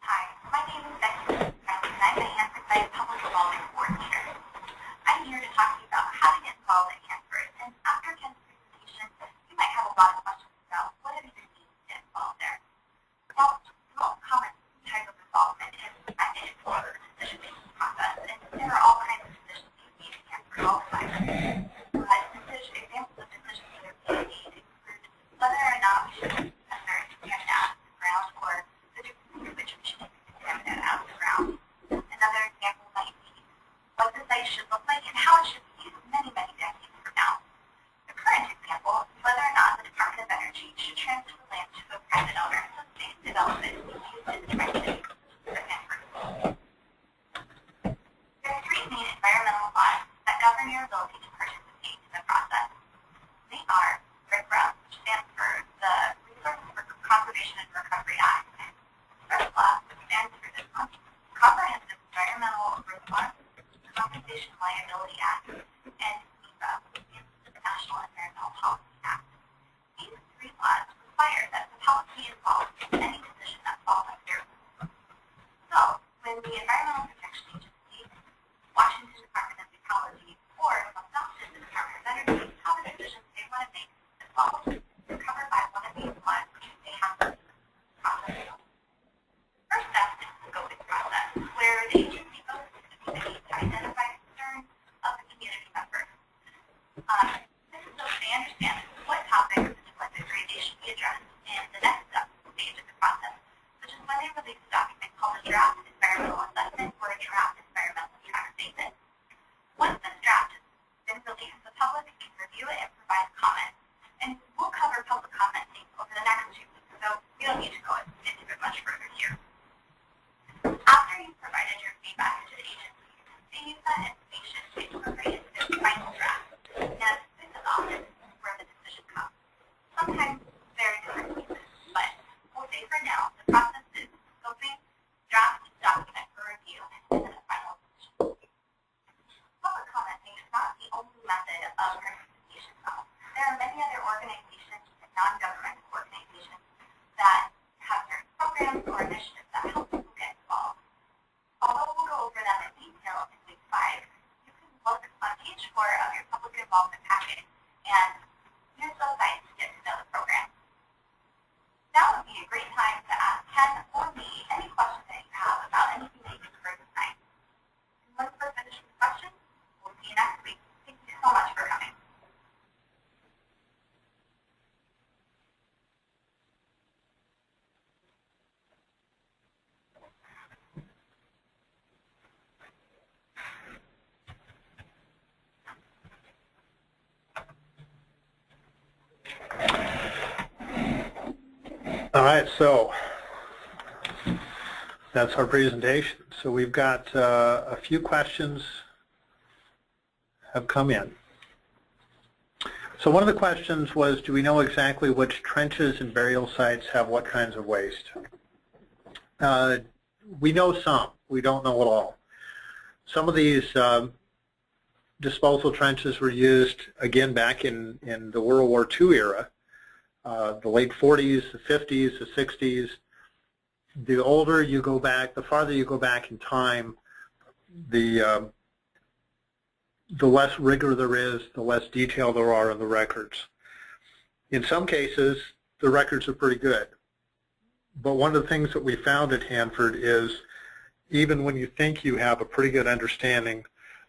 Hi, my name is Becky, and I'm the Hanford Site Public Involvement Coordinator. I'm here to talk to you about how to get involved at Hanford, and after Ken's presentation, you might have a lot of questions about what it even means to get involved there. Now, the most common type of involvement is I get involved in the decision-making process, and there are all kinds of decisions you confirm your ability to participate in the process. They are RCRA, which stands for the Resources for Conservation and Recovery Act, RCRA, which stands for the Comprehensive Environmental Response Compensation Liability Act, and NEPA, which stands for the National Environmental Policy Act. These three laws require that the public be involved in any decision that falls under. So, when the Environmental Protection Agency, Washington Department of Ecology, or South the Department of Energy have a decision they want to make that falls covered by one of these laws, they have to process. First step is the scoping process, where the agency goes to the community to identify concerns of the community members. This is so they understand what topics and what criteria should be addressed in the next step stage of the process, which is when they release a document called a draft environmental assessment or a draft environmental impact statement. Once this draft has been released, the public can review it and provide comments. And we'll cover public commenting over the next 2 weeks, so we don't need to go into it much further here. After you've provided your feedback to the agency, they use that information to incorporate into their final draft. And this is often where the decision comes. Sometimes very different cases, but we'll say for now, the process is scoping, draft document for review, and then a final decision. Public commenting is not the only method of participation, though. There are many other organizations and non-governmental organizations that have certain programs or initiatives that help people get involved. Although we'll go over them in detail in week 5, you can look on page 4 of your public involvement packet and use those sites to get to know the program. Now would be a great time to ask Ken or me any questions that you have about anything that you've heard tonight. And once we're finished with questions, we'll see you next week. Thank you so much for coming. All right, so that's our presentation. So we've got a few questions have come in. So one of the questions was, do we know exactly which trenches and burial sites have what kinds of waste? We know some. We don't know it all. Some of these disposal trenches were used, again, back in the World War II era. The late 40s, the 50s, the 60s. The older you go back, the farther you go back in time, the less rigor there is, the less detail there are in the records. In some cases, the records are pretty good. But one of the things that we found at Hanford is even when you think you have a pretty good understanding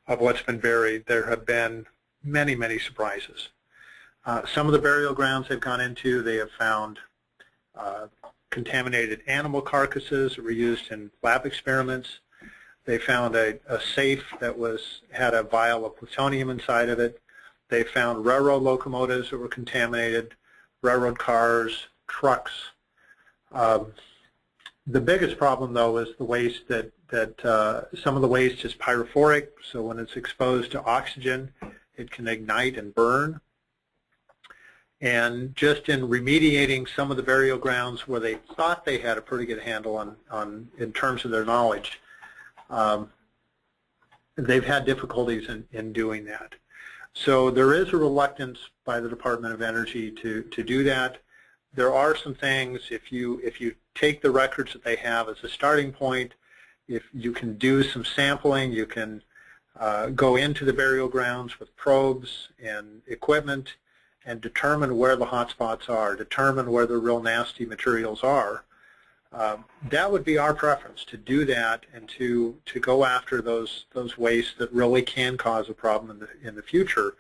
of what's been buried, there have been many, many surprises. Some of the burial grounds they've gone into, they have found contaminated animal carcasses that were used in lab experiments. They found a safe that had a vial of plutonium inside of it. They found railroad locomotives that were contaminated, railroad cars, trucks. The biggest problem, though, is the waste that some of the waste is pyrophoric, so when it's exposed to oxygen, it can ignite and burn. And just in remediating some of the burial grounds where they thought they had a pretty good handle in terms of their knowledge, they've had difficulties in doing that. So there is a reluctance by the Department of Energy to do that. There are some things, if you take the records that they have as a starting point, if you can do some sampling, you can go into the burial grounds with probes and equipment and determine where the hot spots are, determine where the real nasty materials are. That would be our preference, to do that and to go after those wastes that really can cause a problem in the future,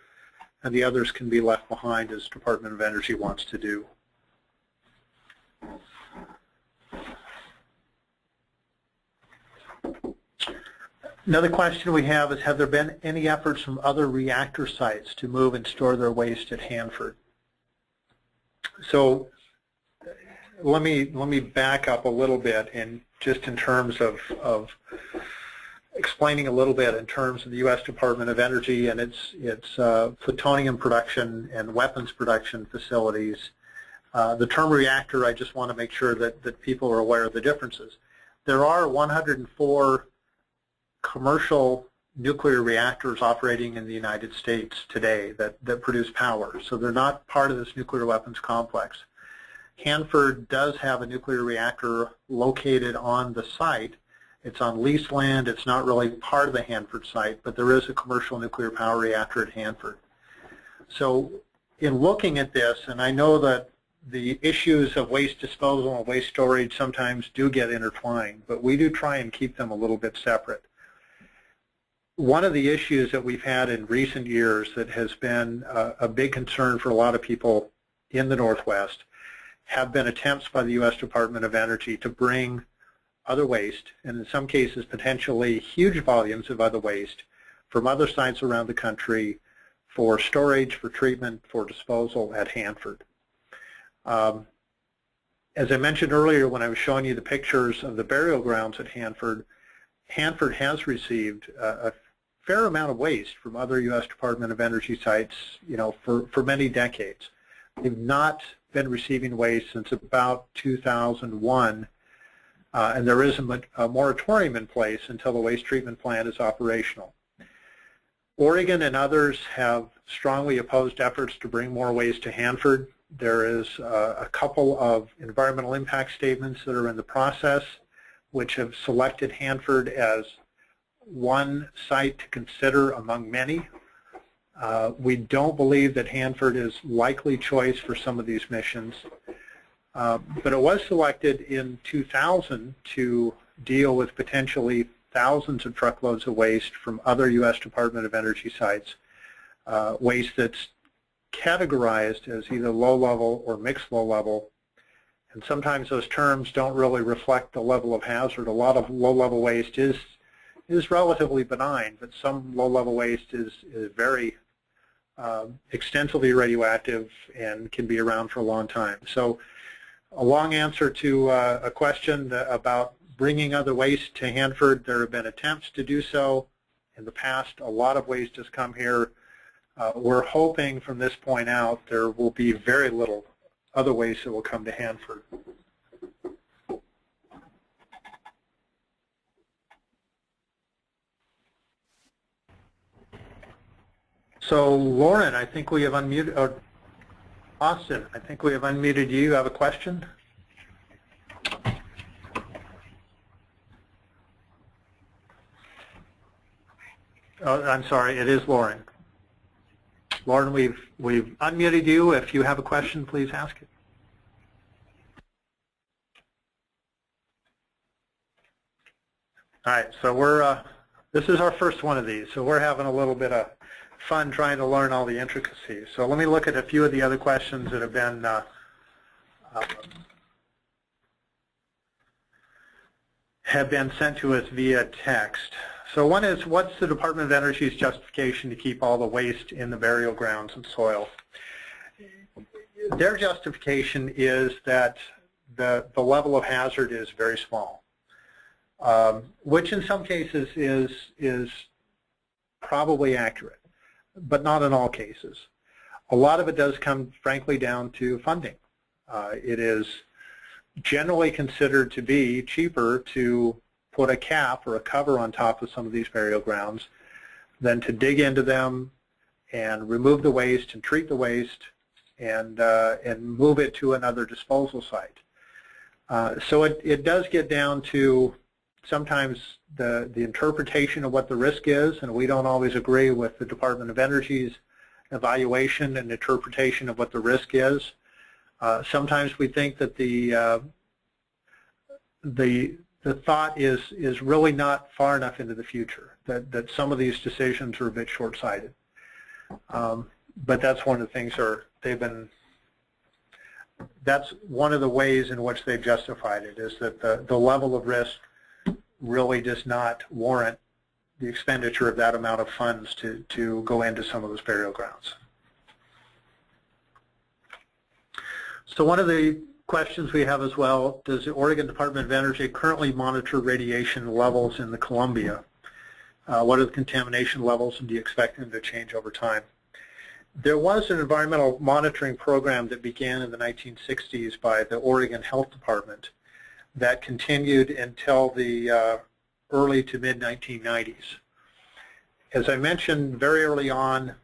and the others can be left behind as Department of Energy wants to do. Another question we have is, have there been any efforts from other reactor sites to move and store their waste at Hanford? So let me back up a little bit, and just in terms of explaining a little bit in terms of the U.S. Department of Energy and its plutonium production and weapons production facilities. The term reactor, I just want to make sure that people are aware of the differences. There are 104 commercial nuclear reactors operating in the United States today that produce power, so they're not part of this nuclear weapons complex. Hanford does have a nuclear reactor located on the site. It's on leased land. It's not really part of the Hanford site, but there is a commercial nuclear power reactor at Hanford. So in looking at this, and I know that the issues of waste disposal and waste storage sometimes do get intertwined, but we do try and keep them a little bit separate. One of the issues that we've had in recent years that has been a big concern for a lot of people in the Northwest have been attempts by the U.S. Department of Energy to bring other waste, and in some cases potentially huge volumes of other waste, from other sites around the country for storage, for treatment, for disposal at Hanford. As I mentioned earlier when I was showing you the pictures of the burial grounds at Hanford, Hanford has received a fair amount of waste from other U.S. Department of Energy sites, for many decades. They've not been receiving waste since about 2001, and there is a moratorium in place until the waste treatment plant is operational. Oregon and others have strongly opposed efforts to bring more waste to Hanford. There is a couple of environmental impact statements that are in the process, which have selected Hanford as one site to consider among many. We don't believe that Hanford is likely choice for some of these missions, but it was selected in 2000 to deal with potentially thousands of truckloads of waste from other U.S. Department of Energy sites, waste that's categorized as either low-level or mixed low-level, and sometimes those terms don't really reflect the level of hazard. A lot of low-level waste is relatively benign, but some low-level waste is very extensively radioactive and can be around for a long time. So a long answer to a question about bringing other waste to Hanford. There have been attempts to do so in the past. A lot of waste has come here. We're hoping from this point out there will be very little other waste that will come to Hanford. So Lauren, I think we have unmuted, or Austin, I think we have unmuted you. You have a question? Oh, I'm sorry, it is Lauren. Lauren, we've unmuted you. If you have a question, please ask it. All right, so this is our first one of these, so we're having a little bit of fun trying to learn all the intricacies. So let me look at a few of the other questions that have been sent to us via text. So one is, what's the Department of Energy's justification to keep all the waste in the burial grounds and soil? Their justification is that the level of hazard is very small, which in some cases is probably accurate, but not in all cases. A lot of it does come, frankly, down to funding. It is generally considered to be cheaper to put a cap or a cover on top of some of these burial grounds than to dig into them and remove the waste and treat the waste and move it to another disposal site. So it does get down to sometimes the interpretation of what the risk is, and we don't always agree with the Department of Energy's evaluation and interpretation of what the risk is. Sometimes we think that the thought is really not far enough into the future, that some of these decisions are a bit short-sighted. But that's one of the things that's one of the ways in which they've justified it, is that the level of risk really does not warrant the expenditure of that amount of funds to go into some of those burial grounds. So one of the questions we have as well, does the Oregon Department of Energy currently monitor radiation levels in the Columbia? What are the contamination levels, and do you expect them to change over time? There was an environmental monitoring program that began in the 1960s by the Oregon Health Department that continued until the early to mid-1990s. As I mentioned very early on,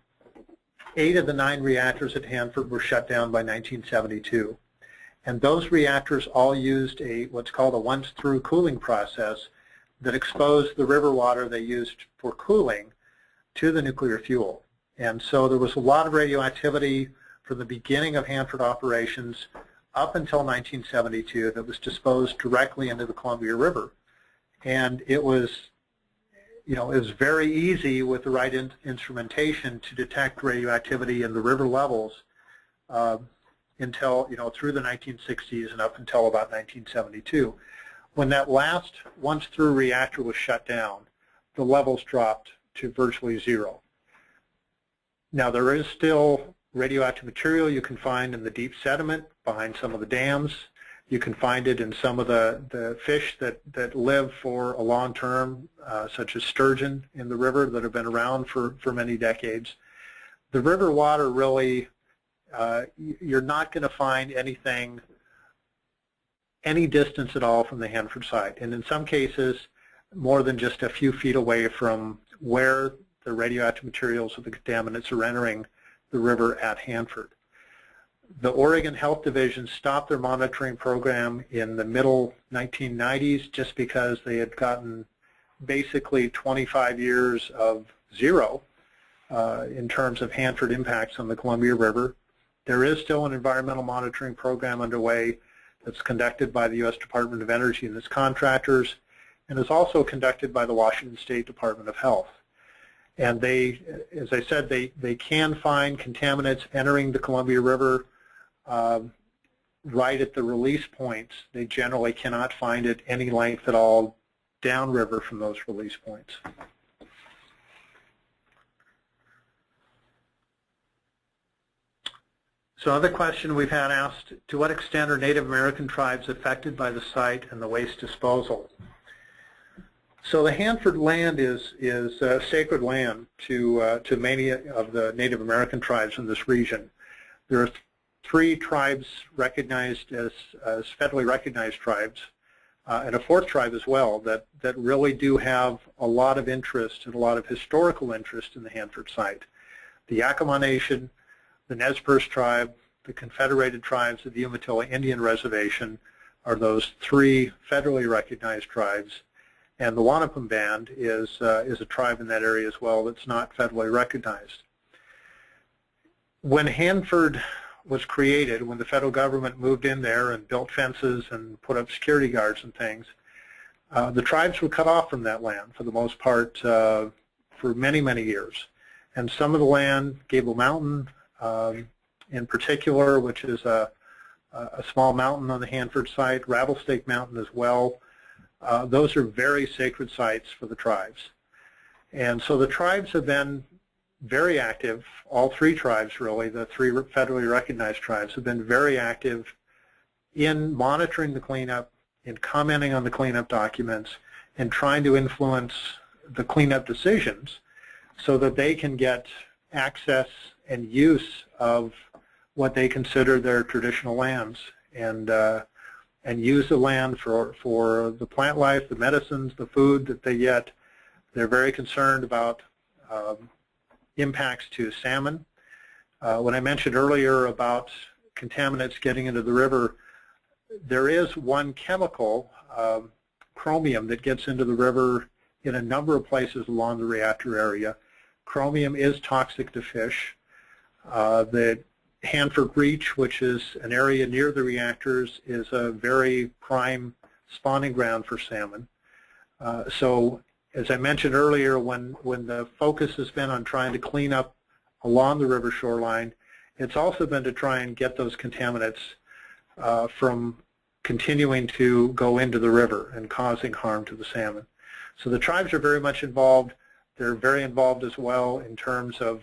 8 of the 9 reactors at Hanford were shut down by 1972. And those reactors all used what's called a once-through cooling process that exposed the river water they used for cooling to the nuclear fuel. And so there was a lot of radioactivity from the beginning of Hanford operations up until 1972 that was disposed directly into the Columbia River. And it was, it was very easy with the right instrumentation to detect radioactivity in the river levels until, through the 1960s and up until about 1972. When that last once-through reactor was shut down, the levels dropped to virtually zero. Now, there is still radioactive material you can find in the deep sediment behind some of the dams. You can find it in some of the fish that live for a long term, such as sturgeon in the river that have been around for many decades. The river water really, you're not going to find anything any distance at all from the Hanford site, and in some cases more than just a few feet away from where the radioactive materials of the contaminants are entering the river at Hanford. The Oregon Health Division stopped their monitoring program in the middle 1990s just because they had gotten basically 25 years of zero in terms of Hanford impacts on the Columbia River. There is still an environmental monitoring program underway that's conducted by the U.S. Department of Energy and its contractors, and is also conducted by the Washington State Department of Health. And they, as I said, they can find contaminants entering the Columbia River right at the release points. They generally cannot find it any length at all downriver from those release points. So another question we've had asked, to what extent are Native American tribes affected by the site and the waste disposal? So the Hanford land is sacred land to many of the Native American tribes in this region. There are 3 tribes recognized as federally recognized tribes, and a 4th tribe as well that really do have a lot of interest and a lot of historical interest in the Hanford site. The Yakima Nation, the Nez Perce tribe, the Confederated Tribes of the Umatilla Indian Reservation are those 3 federally recognized tribes, and the Wanapum Band is a tribe in that area as well that's not federally recognized. When Hanford was created, when the federal government moved in there and built fences and put up security guards and things, the tribes were cut off from that land for the most part for many, many years. And some of the land, Gable Mountain in particular, which is a small mountain on the Hanford site, Rattlesnake Mountain as well, those are very sacred sites for the tribes. And so the tribes have been very active, all 3 tribes really, the 3 federally recognized tribes have been very active in monitoring the cleanup, in commenting on the cleanup documents, and trying to influence the cleanup decisions so that they can get access and use of what they consider their traditional lands and use the land for the plant life, the medicines, the food that they get. They're very concerned about impacts to salmon. When I mentioned earlier about contaminants getting into the river, there is one chemical, chromium, that gets into the river in a number of places along the reactor area. Chromium is toxic to fish. The Hanford Reach, which is an area near the reactors, is a very prime spawning ground for salmon. So as I mentioned earlier, when the focus has been on trying to clean up along the river shoreline, it's also been to try and get those contaminants from continuing to go into the river and causing harm to the salmon. So the tribes are very much involved. They're very involved as well in terms of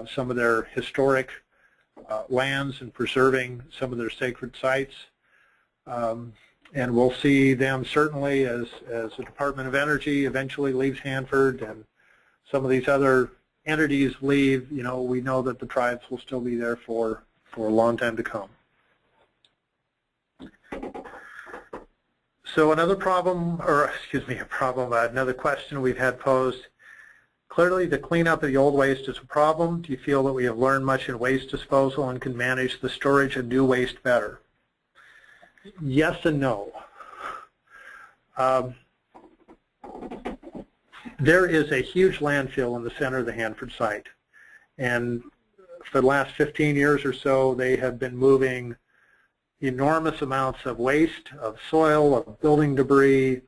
some of their historic lands and preserving some of their sacred sites. And we'll see them certainly as the Department of Energy eventually leaves Hanford and some of these other entities leave, we know that the tribes will still be there for a long time to come. So another another question we've had posed. Clearly, the cleanup of the old waste is a problem. Do you feel that we have learned much in waste disposal and can manage the storage of new waste better? Yes and no. There is a huge landfill in the center of the Hanford site, and for the last 15 years or so, they have been moving enormous amounts of waste, of soil, of building debris,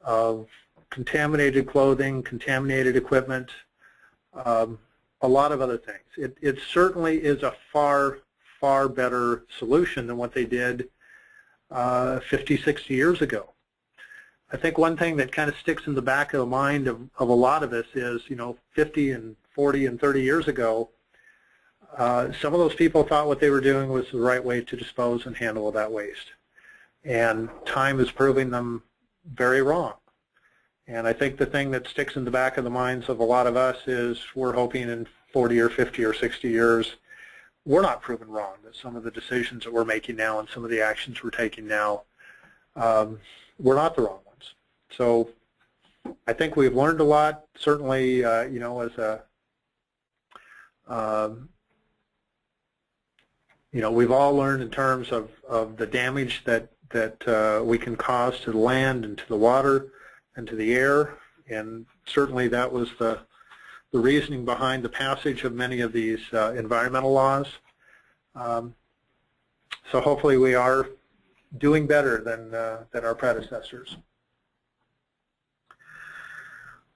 of contaminated clothing, contaminated equipment, a lot of other things. It certainly is a far, far better solution than what they did 50, 60 years ago. I think one thing that kind of sticks in the back of the mind of a lot of us is, 50 and 40 and 30 years ago, some of those people thought what they were doing was the right way to dispose and handle that waste. And time is proving them very wrong. And I think the thing that sticks in the back of the minds of a lot of us is we're hoping in 40 or 50 or 60 years we're not proven wrong, that some of the decisions that we're making now and some of the actions we're taking now, we're not the wrong ones. So I think we've learned a lot, certainly, as a, we've all learned in terms of the damage that we can cause to the land and to the water and to the air, and certainly that was the reasoning behind the passage of many of these environmental laws. So hopefully we are doing better than our predecessors.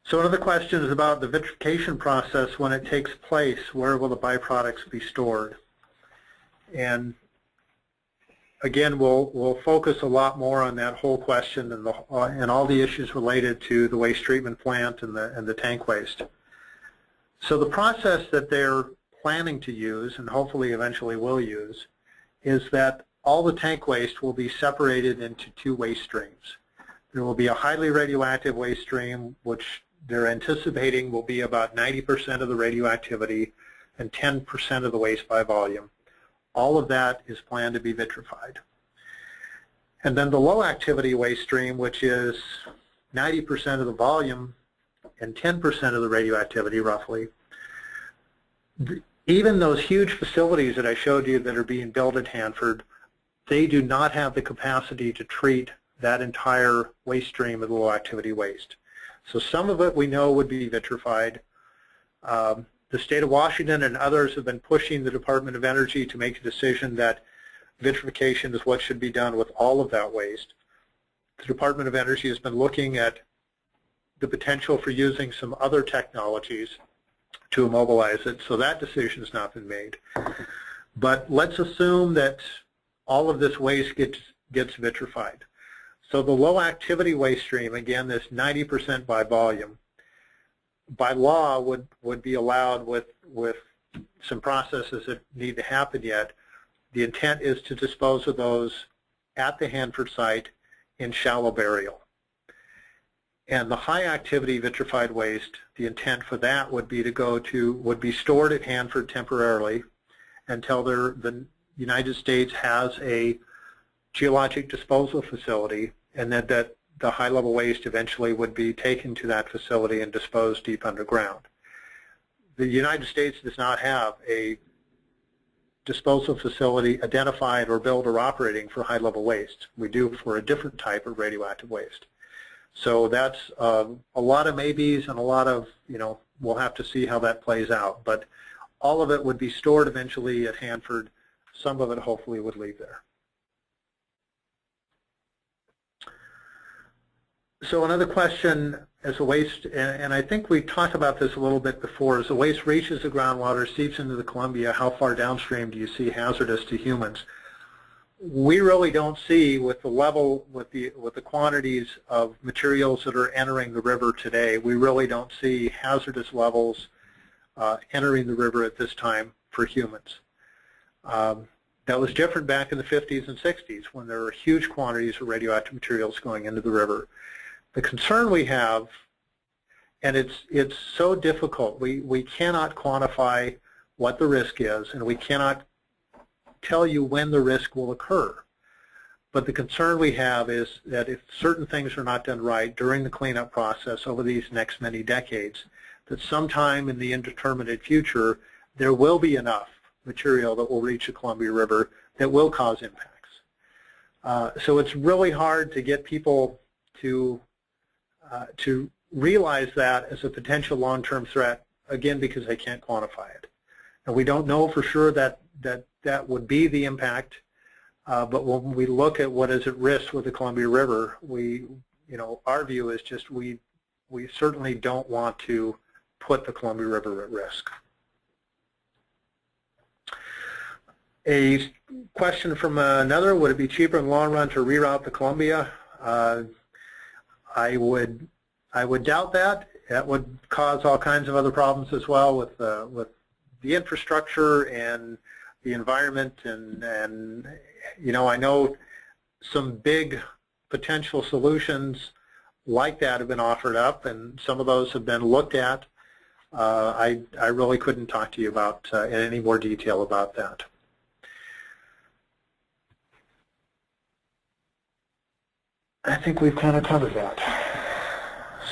So another question is about the vitrification process. When it takes place, where will the byproducts be stored? And again, we'll focus a lot more on that whole question and all the issues related to the waste treatment plant and the tank waste. So the process that they're planning to use, and hopefully eventually will use, is that all the tank waste will be separated into two waste streams. There will be a highly radioactive waste stream, which they're anticipating will be about 90% of the radioactivity and 10% of the waste by volume. All of that is planned to be vitrified. And then the low activity waste stream, which is 90% of the volume and 10% of the radioactivity roughly, even those huge facilities that I showed you that are being built at Hanford, they do not have the capacity to treat that entire waste stream of the low activity waste. So some of it we know would be vitrified. The state of Washington and others have been pushing the Department of Energy to make a decision that vitrification is what should be done with all of that waste. The Department of Energy has been looking at the potential for using some other technologies to immobilize it, so that decision has not been made. But let's assume that all of this waste gets vitrified. So the low activity waste stream, again, this 90% by volume, by law would be allowed with some processes that need to happen yet. The intent is to dispose of those at the Hanford site in shallow burial. And the high activity vitrified waste, the intent for that would be stored at Hanford temporarily until the United States has a geologic disposal facility, and that the high-level waste eventually would be taken to that facility and disposed deep underground. The United States does not have a disposal facility identified or built or operating for high-level waste. We do for a different type of radioactive waste. So that's a lot of maybes and a lot of, we'll have to see how that plays out. But all of it would be stored eventually at Hanford. Some of it hopefully would leave there. So another question, as a waste, and I think we talked about this a little bit before, as the waste reaches the groundwater, seeps into the Columbia, how far downstream do you see hazardous to humans? We really don't see, with the level, with the quantities of materials that are entering the river today, we really don't see hazardous levels entering the river at this time for humans. That was different back in the 50s and 60s when there were huge quantities of radioactive materials going into the river. The concern we have And it's so difficult. We cannot quantify what the risk is, and we cannot tell you when the risk will occur. But the concern we have is that if certain things are not done right during the cleanup process over these next many decades, that sometime in the indeterminate future, there will be enough material that will reach the Columbia River that will cause impacts. So it's really hard to get people to realize that as a potential long-term threat, again, because they can't quantify it. And we don't know for sure that would be the impact, but when we look at what is at risk with the Columbia River, our view is just we certainly don't want to put the Columbia River at risk. A question from another, would it be cheaper in the long run to reroute the Columbia? I would doubt that. That would cause all kinds of other problems as well with the infrastructure and the environment, and I know some big potential solutions like that have been offered up, and some of those have been looked at. I really couldn't talk to you about in any more detail about that. I think we've kind of covered that.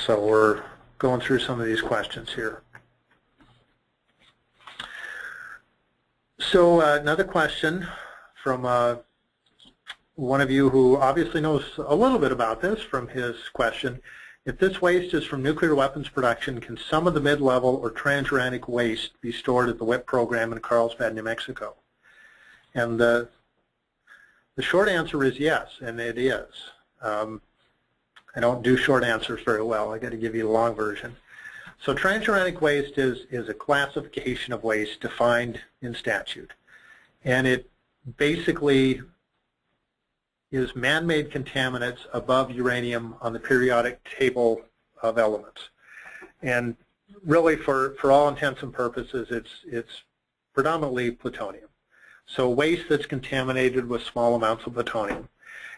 So we're going through some of these questions here. So another question from one of you who obviously knows a little bit about this from his question. If this waste is from nuclear weapons production, can some of the mid-level or transuranic waste be stored at the WIPP program in Carlsbad, New Mexico? And the short answer is yes, and it is. I don't do short answers very well. I got to give you the long version. So transuranic waste is a classification of waste defined in statute, and it basically is man-made contaminants above uranium on the periodic table of elements. And really, for all intents and purposes, it's predominantly plutonium. So waste that's contaminated with small amounts of plutonium.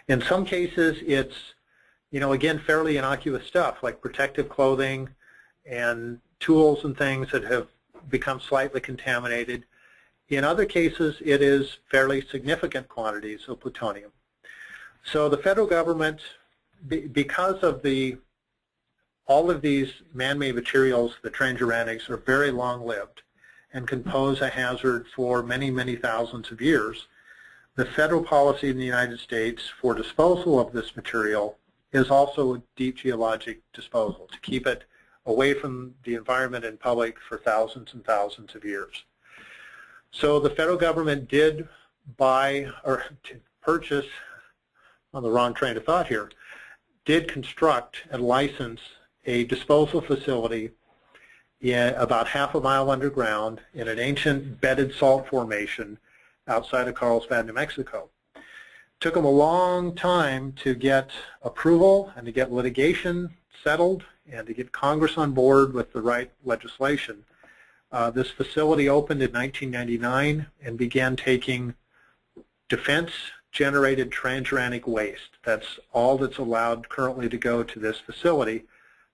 In some cases, it's, again, fairly innocuous stuff like protective clothing and tools and things that have become slightly contaminated. In other cases, it is fairly significant quantities of plutonium. So the federal government, because of all of these man-made materials, the transuranics, are very long-lived and can pose a hazard for many, many thousands of years. The federal policy in the United States for disposal of this material is also deep geologic disposal, to keep it away from the environment and public for thousands and thousands of years. So the federal government did purchase, on the wrong train of thought here, did construct and license a disposal facility about half a mile underground in an ancient bedded salt formation outside of Carlsbad, New Mexico. It took them a long time to get approval and to get litigation settled and to get Congress on board with the right legislation. This facility opened in 1999 and began taking defense-generated transuranic waste. That's all that's allowed currently to go to this facility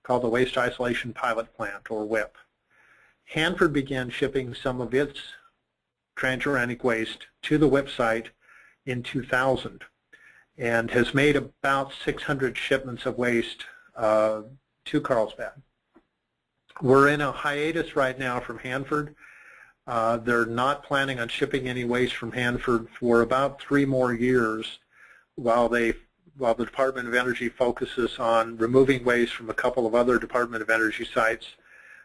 called the Waste Isolation Pilot Plant, or WIPP. Hanford began shipping some of its transuranic waste to the WIPP site in 2000 and has made about 600 shipments of waste to Carlsbad. We're in a hiatus right now from Hanford. They're not planning on shipping any waste from Hanford for about 3 more years while the Department of Energy focuses on removing waste from a couple of other Department of Energy sites,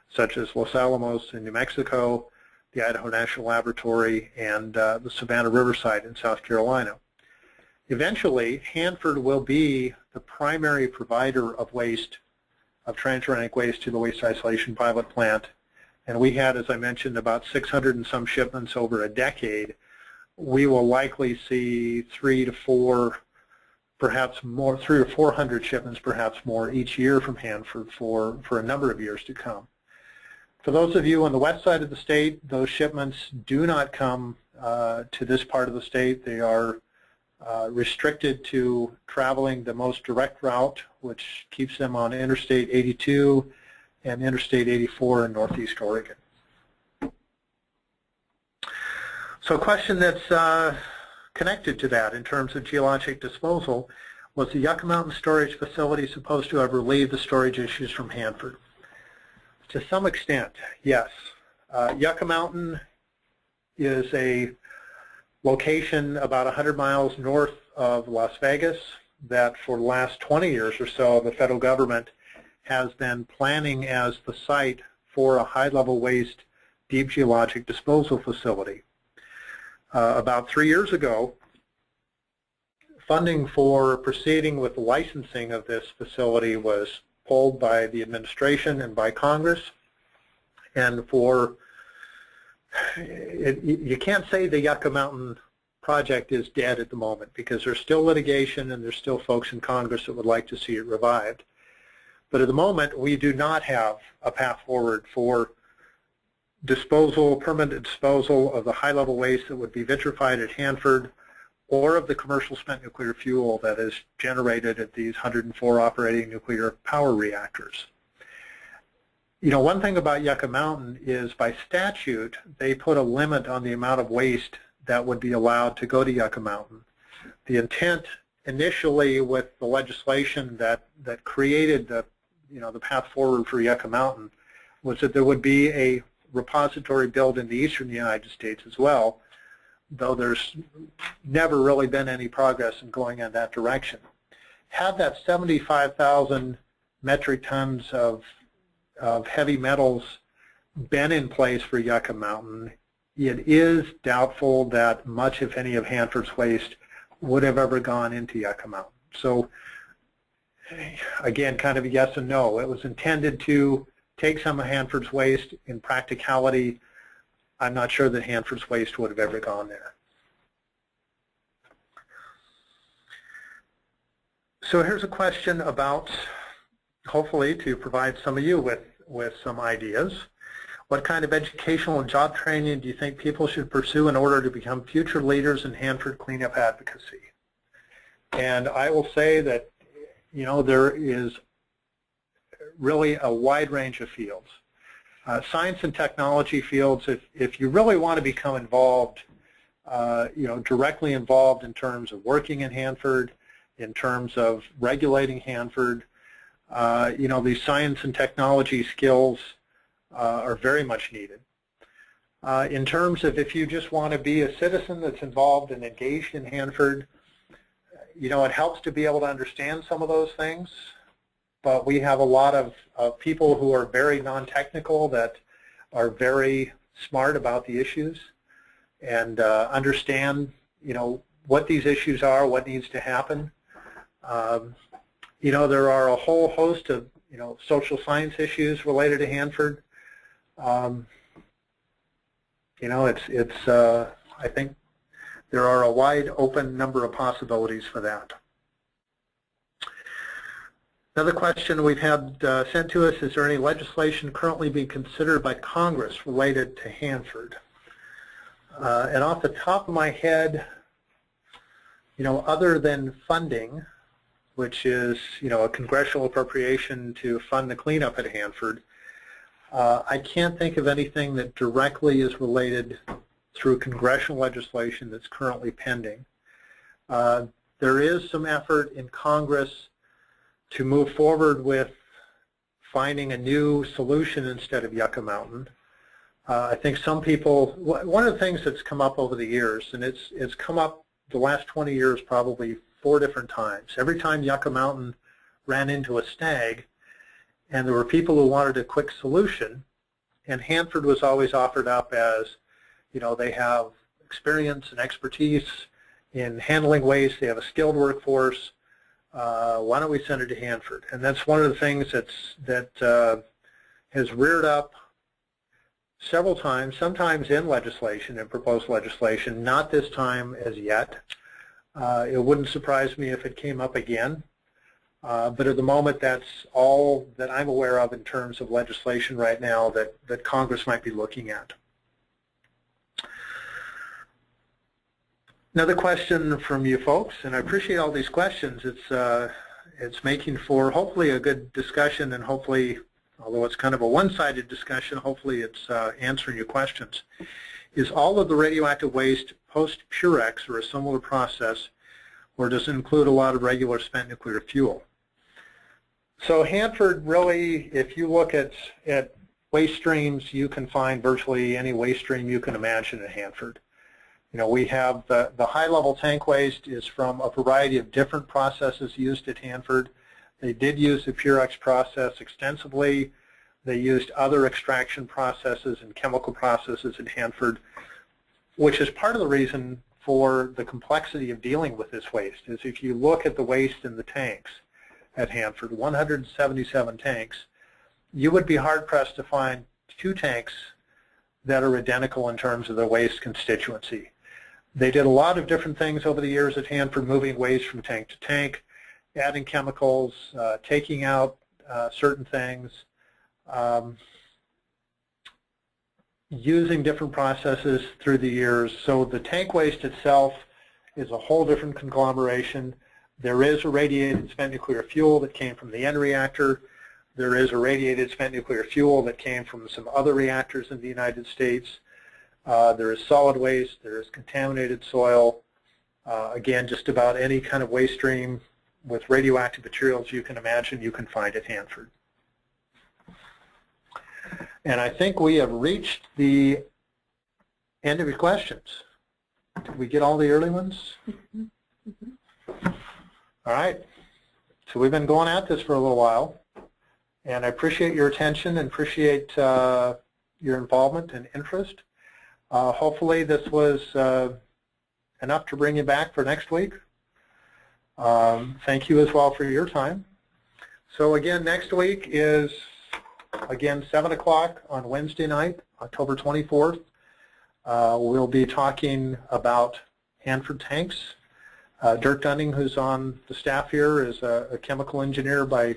such as Los Alamos in New Mexico, the Idaho National Laboratory, and the Savannah River site in South Carolina. Eventually, Hanford will be the primary provider of waste, of transuranic waste, to the Waste Isolation Pilot Plant. And we had, as I mentioned, about 600 and some shipments over a decade. We will likely see 3 to 4, perhaps more, 300 or 400 shipments, perhaps more, each year from Hanford for a number of years to come. For those of you on the west side of the state, those shipments do not come to this part of the state. They are restricted to traveling the most direct route, which keeps them on Interstate 82 and Interstate 84 in Northeast Oregon. So a question that's connected to that in terms of geologic disposal: was the Yucca Mountain storage facility supposed to have relieved the storage issues from Hanford? To some extent, yes. Yucca Mountain is a location about 100 miles north of Las Vegas that for the last 20 years or so the federal government has been planning as the site for a high-level waste deep geologic disposal facility. About 3 years ago, funding for proceeding with the licensing of this facility was pulled by the administration and by Congress. And you can't say the Yucca Mountain project is dead at the moment, because there's still litigation and there's still folks in Congress that would like to see it revived. But at the moment, we do not have a path forward for disposal, permanent disposal of the high-level waste that would be vitrified at Hanford, or of the commercial spent nuclear fuel that is generated at these 104 operating nuclear power reactors. You know, one thing about Yucca Mountain is, by statute, they put a limit on the amount of waste that would be allowed to go to Yucca Mountain. The intent initially with the legislation that created the path forward for Yucca Mountain was that there would be a repository built in the eastern United States as well, though there's never really been any progress in going in that direction. Had that 75,000 metric tons of heavy metals been in place for Yucca Mountain, it is doubtful that much, if any, of Hanford's waste would have ever gone into Yucca Mountain. So again, kind of a yes and no. It was intended to take some of Hanford's waste. In practicality, I'm not sure that Hanford's waste would have ever gone there. So here's a question about, hopefully, to provide some of you with some ideas. What kind of educational and job training do you think people should pursue in order to become future leaders in Hanford cleanup advocacy? And I will say that, you know, there is really a wide range of fields. Science and technology fields, if you really want to become involved, directly involved in terms of working in Hanford, in terms of regulating Hanford, these science and technology skills are very much needed. In terms of if you just want to be a citizen that's involved and engaged in Hanford, it helps to be able to understand some of those things, but we have a lot of people who are very non-technical that are very smart about the issues and understand, what these issues are, what needs to happen. There are a whole host of, social science issues related to Hanford. I think there are a wide open number of possibilities for that. Another question we've had sent to us: is there any legislation currently being considered by Congress related to Hanford? And off the top of my head, other than funding, which is, a congressional appropriation to fund the cleanup at Hanford, I can't think of anything that directly is related through congressional legislation that's currently pending. There is some effort in Congress to move forward with finding a new solution instead of Yucca Mountain. I think some people, one of the things that's come up over the years, and it's come up the last 20 years probably 4 different times. Every time Yucca Mountain ran into a snag, and there were people who wanted a quick solution, and Hanford was always offered up as, they have experience and expertise in handling waste, they have a skilled workforce, why don't we send it to Hanford? And that's one of the things that has reared up several times, sometimes in legislation, in proposed legislation, not this time as yet. It wouldn't surprise me if it came up again. But at the moment, that's all that I'm aware of in terms of legislation right now that Congress might be looking at. Another question from you folks, and I appreciate all these questions. It's making for hopefully a good discussion and hopefully although it's kind of a one-sided discussion, hopefully it's answering your questions. Is all of the radioactive waste post-Purex or a similar process, or does it include a lot of regular spent nuclear fuel? So Hanford really, if you look at waste streams, you can find virtually any waste stream you can imagine at Hanford. You know, we have the high-level tank waste is from a variety of different processes used at Hanford. They did use the Purex process extensively. They used other extraction processes and chemical processes at Hanford, which is part of the reason for the complexity of dealing with this waste, is if you look at the waste in the tanks at Hanford, 177 tanks, you would be hard-pressed to find 2 tanks that are identical in terms of the waste constituency. They did a lot of different things over the years at Hanford, moving waste from tank to tank, adding chemicals, taking out certain things, using different processes through the years. So the tank waste itself is a whole different conglomeration. There is irradiated spent nuclear fuel that came from the end reactor. There is irradiated spent nuclear fuel that came from some other reactors in the United States. There is solid waste. There is contaminated soil. Again, just about any kind of waste stream with radioactive materials you can imagine you can find at Hanford. And I think we have reached the end of your questions. Did we get all the early ones? All right. So we've been going at this for a little while, and I appreciate your attention and appreciate your involvement and interest. Hopefully this was enough to bring you back for next week. Thank you as well for your time. So again, next week is, again, 7 o'clock on Wednesday night, October 24th. We'll be talking about Hanford tanks. Dirk Dunning, who's on the staff here, is a chemical engineer by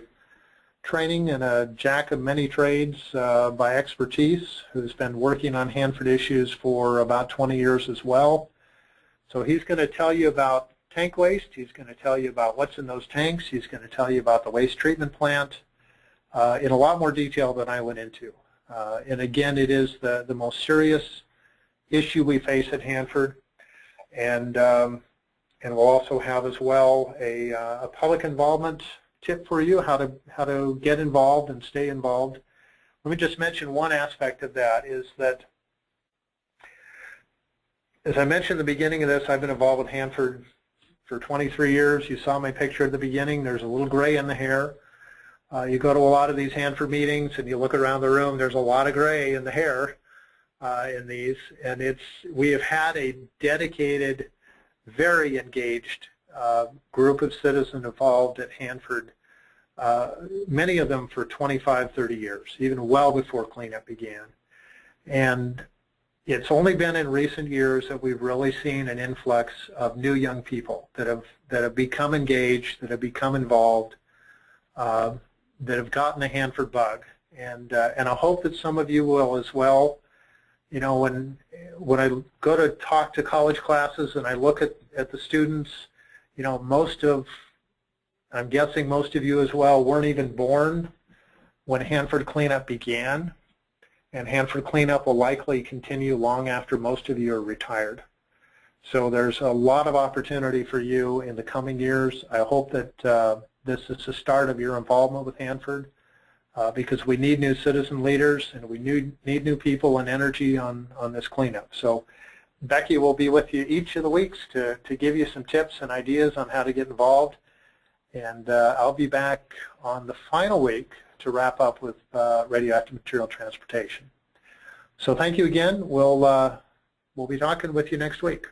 training and a jack of many trades by expertise, who's been working on Hanford issues for about 20 years as well. So he's going to tell you about tank waste. He's going to tell you about what's in those tanks. He's going to tell you about the waste treatment plant in a lot more detail than I went into. And again, it is the most serious issue we face at Hanford. And we'll also have as well a public involvement tip for you, how to get involved and stay involved. Let me just mention one aspect of that is that, as I mentioned at the beginning of this, I've been involved with Hanford for 23 years. You saw my picture at the beginning. There's a little gray in the hair. You go to a lot of these Hanford meetings and you look around the room, there's a lot of gray in the hair in these. And we have had a dedicated, very engaged group of citizens involved at Hanford, many of them for 25, 30 years, even well before cleanup began. And it's only been in recent years that we've really seen an influx of new young people that have become engaged, that have become involved, that have gotten the Hanford bug. And I hope that some of you will as well. You know, when I go to talk to college classes and I look at the students, you know, I'm guessing most of you as well weren't even born when Hanford cleanup began, and Hanford cleanup will likely continue long after most of you are retired. So there's a lot of opportunity for you in the coming years. I hope that this is the start of your involvement with Hanford, because we need new citizen leaders and we need new people and energy on this cleanup. So Becky will be with you each of the weeks to give you some tips and ideas on how to get involved. And I'll be back on the final week to wrap up with radioactive material transportation. So thank you again. We'll be talking with you next week.